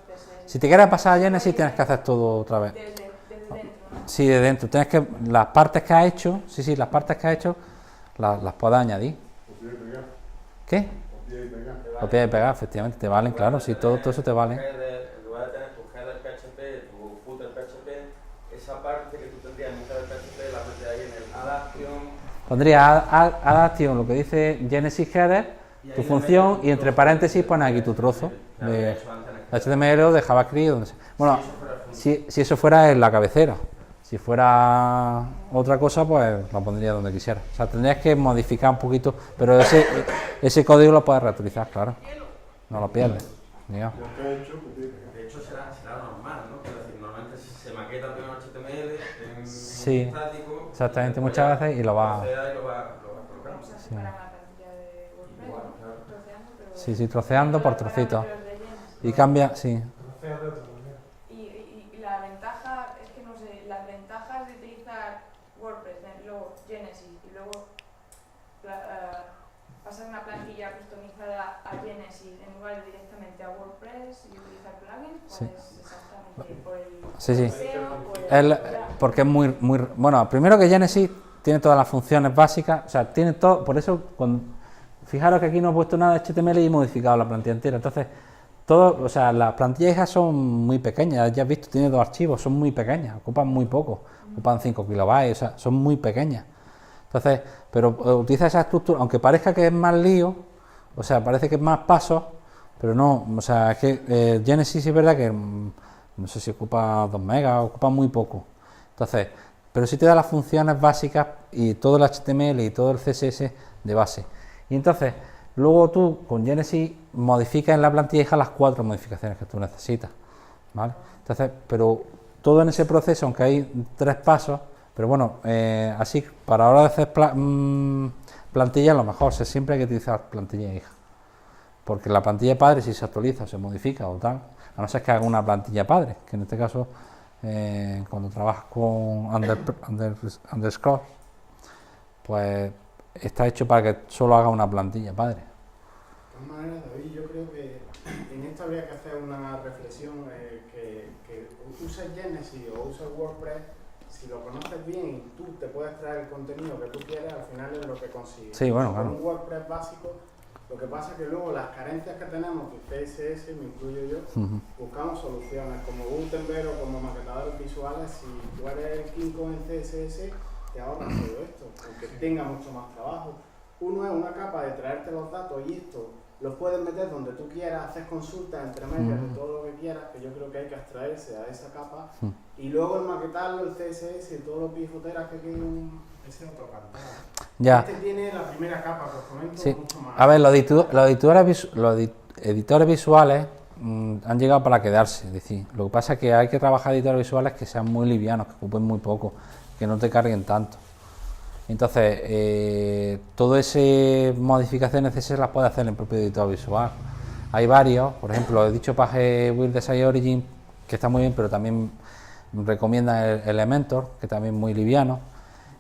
CSS. Si te quieres pasar a Genesis tienes que hacer todo otra vez. Desde dentro, ¿no? Sí, de dentro. Tienes que las partes que has hecho, las partes que has hecho las puedes añadir. ¿Qué? Copiar y pegar, efectivamente, te valen, claro, sí, todo eso te vale. En lugar de tener tu header PHP, tu footer PHP, esa parte que tú tendrías en un header PHP la metes ahí en el adaption. Pondría adaption, lo que dice Genesis header, tu función, y entre paréntesis pones aquí tu trozo de HTML o de JavaScript, donde sea. Bueno, si eso fuera en la cabecera. Si fuera otra cosa, pues lo pondría donde quisiera. O sea, tendrías que modificar un poquito, pero ese código lo puedes reutilizar, claro. No lo pierdes. Digamos. De hecho, será normal, ¿no? Es decir, normalmente se maqueta primero HTML en Sí, estático. exactamente, muchas veces y lo va colocando. Sí. Sí, troceando por trocitos. Y cambia, sí. Y la ventaja, es que no sé, las ventajas de utilizar WordPress, luego Genesis y luego pasar una plantilla customizada a Genesis en lugar de directamente a WordPress y utilizar plugins, pues Sí. exactamente por el Sí. SEO, Porque es muy... Bueno, primero que Genesis tiene todas las funciones básicas, o sea, tiene todo, por eso, fijaros que aquí no he puesto nada de HTML y he modificado la plantilla entera, entonces, o sea, las plantillas hijas son muy pequeñas, ya has visto, tiene 2 archivos, son muy pequeñas, ocupan muy poco, ocupan 5 kilobytes, o sea, son muy pequeñas. Entonces, pero utiliza esa estructura, aunque parezca que es más lío, o sea, parece que es más pasos, pero no, o sea, es que Genesis es verdad que, no sé si ocupa 2 megas, ocupa muy poco. Entonces, pero sí te da las funciones básicas y todo el HTML y todo el CSS de base. Y entonces, luego tú con Genesis modificas en la plantilla hija las 4 modificaciones que tú necesitas, ¿vale? Entonces, pero todo en ese proceso, aunque hay 3 pasos, pero bueno, así para ahora de hacer plantilla, a lo mejor siempre hay que utilizar plantilla hija, porque la plantilla padre si se actualiza, se modifica o tal, a no ser que haga una plantilla padre, que en este caso cuando trabajas con underscore, pues está hecho para que solo haga una plantilla padre. De todas maneras, David, yo creo que en esto habría que hacer una reflexión, que uses Genesis o uses WordPress, si lo conoces bien y tú te puedes traer el contenido que tú quieres, al final es lo que consigues. Sí, bueno, con claro. un WordPress básico, lo que pasa es que luego las carencias que tenemos de CSS, me incluyo yo, buscamos soluciones como Gutenberg o como maquetadores visuales. Si tú eres el quinco en CSS, te ahorras todo esto, aunque tenga mucho más trabajo. Uno es una capa de traerte los datos y esto los puedes meter donde tú quieras, hacer consultas entre medias de todo lo que quieras, que yo creo que hay que abstraerse a esa capa, y luego el maquetarlo, el CSS y todos los pijoteras que tienen ese otro cantar. Ya. Este tiene la primera capa, que os comento, Sí. mucho más. A ver, los editores visuales han llegado para quedarse. Es decir, lo que pasa es que hay que trabajar editores visuales que sean muy livianos, que ocupen muy poco, que no te carguen tanto. Entonces, todas esas modificaciones CSS las puede hacer en el propio editor visual. Hay varios, por ejemplo, he dicho Page Builder Design Origin, que está muy bien, pero también recomienda el Elementor, que también es muy liviano.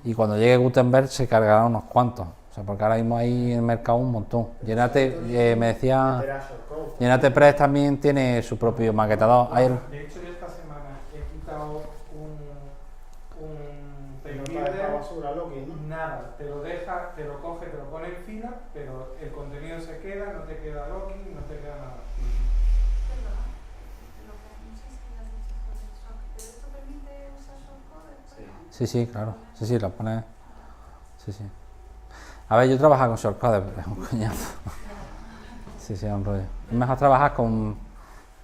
Y cuando llegue Gutenberg se cargarán unos cuantos. O sea, porque ahora mismo hay en el mercado un montón. Llenate, me decía, Llenate Press también tiene su propio maquetador. De hecho, yo esta semana he quitado un nada, te lo deja, te lo coge, te lo pone en fila, pero el contenido se queda, no te queda login, no te queda nada. Sí, claro. Sí, lo pones. Sí. A ver, yo trabajo con shortcodes, pero es un coñazo. Sí, es un rollo. Es mejor trabajar con,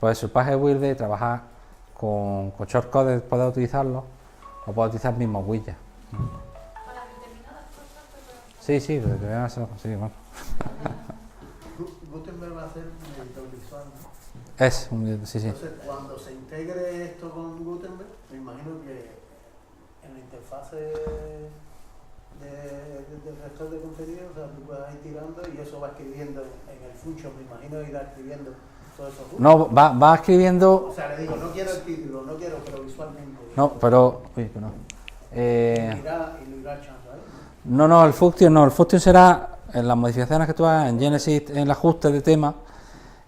pues, el Page Builder, trabajar con shortcodes, poder utilizarlo, o poder utilizar el mismo widget. Sí, bueno. Gutenberg va a ser un editor visual, ¿no? Es un, sí. Entonces, cuando se integre esto con Gutenberg, me imagino que en la interfase del gestor de contenido, o sea, tú puedes ir tirando y eso va escribiendo en el function, me imagino, irá escribiendo todo eso. No, va escribiendo. O sea, le digo, no quiero el título, no quiero, pero visualmente. No, pero. Uy, pero no. Y lo irá echando ahí. No, el Function será en las modificaciones que tú hagas en Genesis, en el ajuste de tema,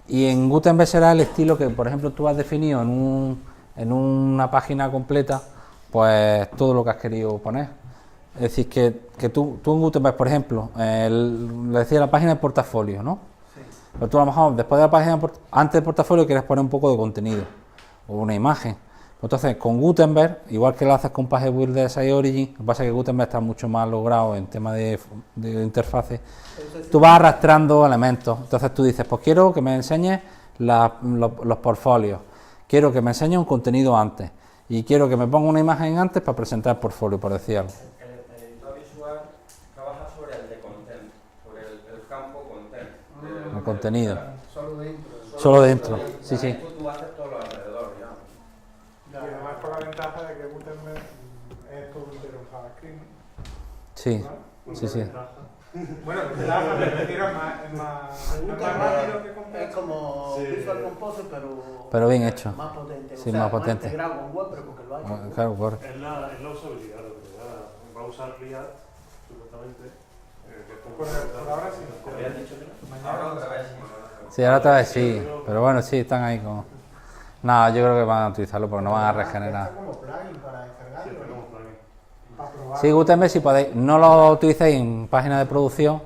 y en Gutenberg será el estilo que, por ejemplo, tú has definido en una página completa, pues todo lo que has querido poner. Es decir, que tú en Gutenberg, por ejemplo, le decía la página de portafolio, ¿no? Sí. Pero tú a lo mejor después de la página, antes del portafolio, quieres poner un poco de contenido o una imagen. Entonces, con Gutenberg, igual que lo haces con Page Builder Design Origin, lo que pasa es que Gutenberg está mucho más logrado en tema de interfaces. Tú vas arrastrando elementos. Entonces tú dices, pues quiero que me enseñes los portfolios, quiero que me enseñes un contenido antes y quiero que me ponga una imagen antes para presentar el portfolio, por decir algo. El editor visual trabaja sobre el de content, sobre el campo content. El contenido. Solo dentro. Sí. Tú haces todo lo alrededor, digamos. Y además con la ventaja de que Gutenberg es todo entero en JavaScript. Sí. Bueno, me refiero a más rápido que Gutenberg. Es como Visual Composer, pero bien hecho. Más potente. Sí, o sea, más potente. Integrado con WordPress porque lo ha hecho. Claro, correcto. Es la usabilidad lo que te da. Va a usar React, supuestamente. Por ahora sí. ¿Habías dicho que no? Ahora otra vez. Sí, ahora otra vez sí, pero bueno, sí, están ahí como... No, yo creo que van a utilizarlo porque no van a regenerar. Como plugin para descargarlo. Para probar. Sí, Gutenberg si podéis, no lo utilicéis en páginas de producción,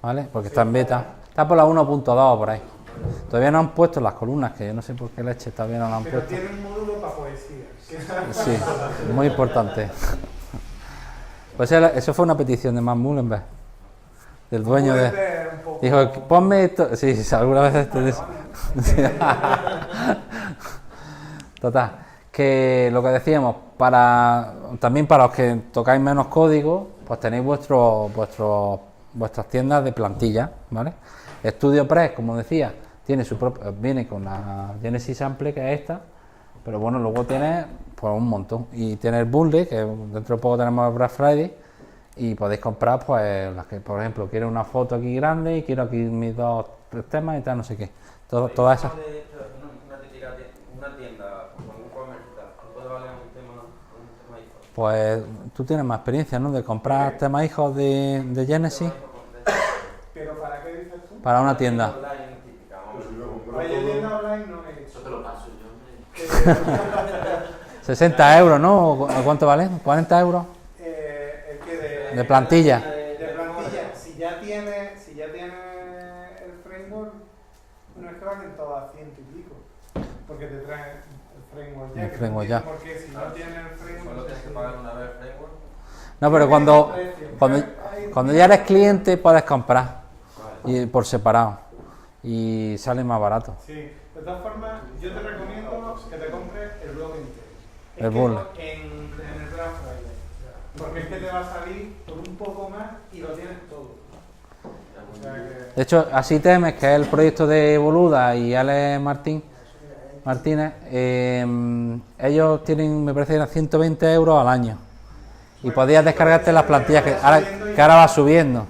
¿vale? Porque está en beta. Está por la 1.2 por ahí. Todavía no han puesto las columnas, que yo no sé por qué leche todavía no lo han Pero puesto. tiene un módulo para poesía. Sí, muy importante. Pues eso fue una petición de Matt Mullenberg, del dueño de... Dijo, ponme esto... Sí, alguna vez Total, que lo que decíamos, también para los que tocáis menos código, pues tenéis vuestras tiendas de plantilla, ¿vale? StudioPress, como decía, tiene su propio, viene con la Genesis Sample, que es esta, pero bueno, luego tiene pues un montón, y tiene el bundle, que dentro de poco tenemos el Black Friday, y podéis comprar pues las que, por ejemplo, quiero una foto aquí grande y quiero aquí mis dos temas y tal, no sé qué, todas esas. Una tienda con un e-commerce y tal, ¿puede valer un tema hijos? Pues tú tienes más experiencia, ¿no? De comprar temas hijos de Genesis. ¿Pero para qué dices tú? Para una tienda. Oye, tienda online no he hecho. Eso te lo paso yo, hombre. 60 euros, ¿no? ¿A cuánto vale? ¿40 euros? El que De plantilla. De plantilla. Si ya tiene el framework, no es que valen todas 100 y pico. Porque te traen el framework ya. El framework ya. Porque si no tiene el framework. Solo tienes que pagar una vez el framework. No, pero cuando ya eres cliente puedes comprar y por separado y sale más barato. Sí, de todas formas, yo te recomiendo que te compres el blog entero. El blog. En el Black Friday. Porque es que te va a salir por un poco más y lo tienes todo. O sea que... De hecho, así temes, que es el proyecto de Boluda y Alex Martínez, ellos tienen, me parece, 120 euros al año. Y podías descargarte las plantillas que ahora va subiendo.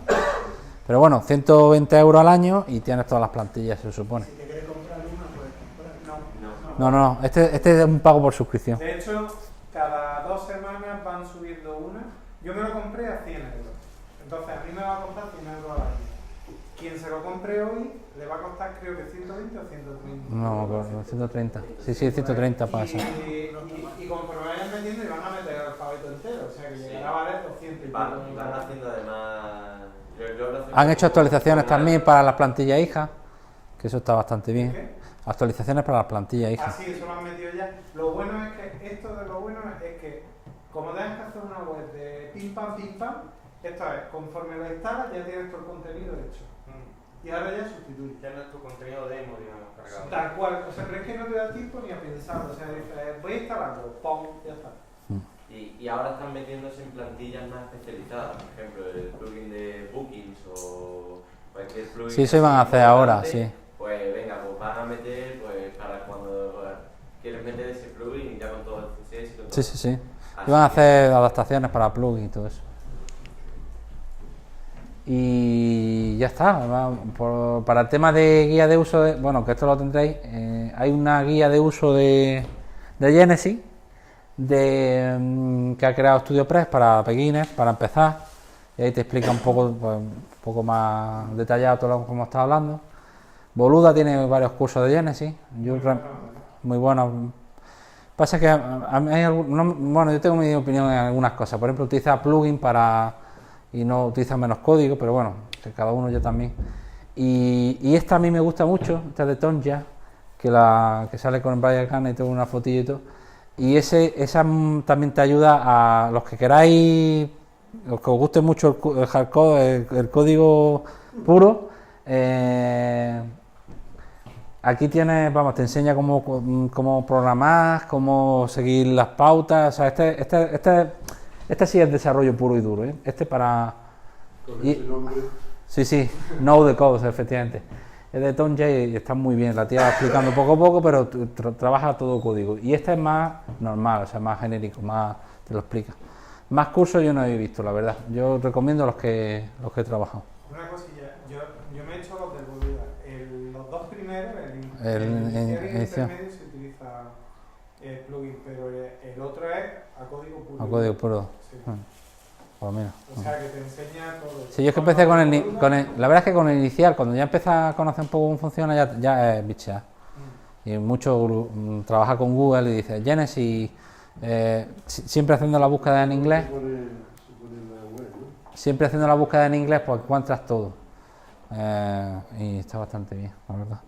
Pero bueno, 120 euros al año y tienes todas las plantillas, se supone. Si te quieres comprar una, puedes comprar. No, este es un pago por suscripción. De hecho, cada 2 semanas van subiendo una. Yo me lo compré a 100 euros. Entonces, a mí me va a costar 100 euros al año. Quien se lo compre hoy, le va a costar creo que 120 o 130. No, 130. Sí, 130 pasa. Y conforme vayan metiendo, y van a meter el alfabeto entero. O sea, que llegará a valer 200 y pico. Van haciendo además... Han hecho actualizaciones también para las plantillas hijas, que eso está bastante bien. ¿Qué? Actualizaciones para las plantillas hijas. Ah, sí, eso lo han metido ya. Lo bueno es que, como tengas que hacer una web de pim pam, esto es, conforme lo instalas, ya tienes todo el contenido hecho. Y ahora ya sustituye. Ya no es tu contenido demo, digamos, cargado. Tal cual, o sea, pero es que no te da tiempo ni a pensar, o sea, dices, voy a instalarlo, ¡pum! Ya está. Y ahora están metiéndose en plantillas más especializadas, por ejemplo, el plugin de Bookings o cualquier plugin. Sí, eso iban a hacer ahora, sí. Pues venga, pues van a meter, pues para cuando quieres meter ese plugin ya con todo el CSS y con todo. Sí. Iban a hacer adaptaciones para plugins y todo eso. Y ya está. Para el tema de guía de uso, bueno, que esto lo tendréis, hay una guía de uso de Genesis que ha creado StudioPress para beginners, para empezar, y ahí te explica un poco más detallado todo lo que hemos estado hablando. Boluda tiene varios cursos de Genesis, muy buenos. Pasa que a mí hay bueno, yo tengo mi opinión en algunas cosas. Por ejemplo, utiliza plugin y no utiliza menos código, pero bueno, que cada uno ya también. Y esta a mí me gusta mucho, esta de Tonja, que sale con Brian Khan y tengo una fotilla y todo. Y esa también te ayuda a los que queráis, los que os guste mucho el hardcode, el código puro. Aquí tienes, vamos, te enseña cómo programar, cómo seguir las pautas. O sea, este sí es desarrollo puro y duro, ¿eh? Para... Sí, Know the Code, efectivamente. Es de Tonja y está muy bien, la tía va explicando poco a poco, pero trabaja todo código. Y este es más normal, o sea, más genérico, más te lo explica. Más cursos yo no he visto, la verdad. Yo recomiendo los que he trabajado. Una cosilla, yo me he hecho los de Boluda. Los dos primeros, el intermedio se utiliza el plugin, pero el otro es a código puro. A código puro. Sí. Por lo menos. O sea, que te enseña todo. Sí, yo es que empecé con la verdad es que con el inicial, cuando ya empecé a conocer un poco cómo funciona, ya es bichear. Y mucho trabaja con Google y dice Genesis, siempre haciendo la búsqueda en inglés. Siempre haciendo la búsqueda en inglés, pues encuentras todo. Y está bastante bien, la verdad.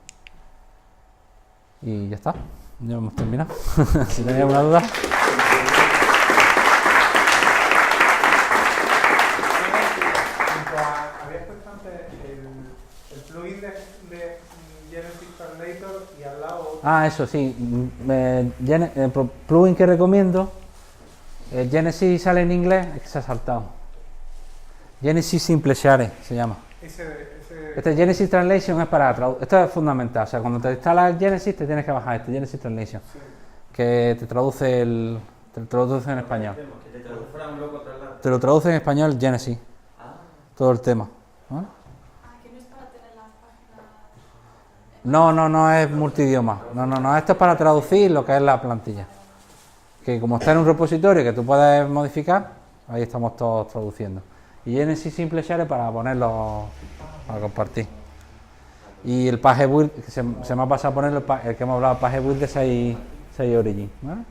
Y ya está, ya hemos terminado. Si tenéis alguna duda. Habías puesto antes el plugin de Genesis Translator y al lado... Ah, eso sí. Plugin que recomiendo. Genesis sale en inglés, es que se ha saltado. Genesis Simple Share se llama. Este Genesis Translation es para traducir. Esto es fundamental. O sea, cuando te instalas Genesis te tienes que bajar este Genesis Translation. Sí. Que te traduce en español. Te lo traduce en español Genesis. Todo el tema. ¿No? ¿Que no es para tener las páginas? No es multidioma. No, esto es para traducir lo que es la plantilla. Que como está en un repositorio que tú puedes modificar, ahí estamos todos traduciendo. Y Genesis Simple Share para ponerlo, para compartir. Y el page build, que se me ha pasado a poner el que hemos hablado, page build de 6 origin. ¿Vale?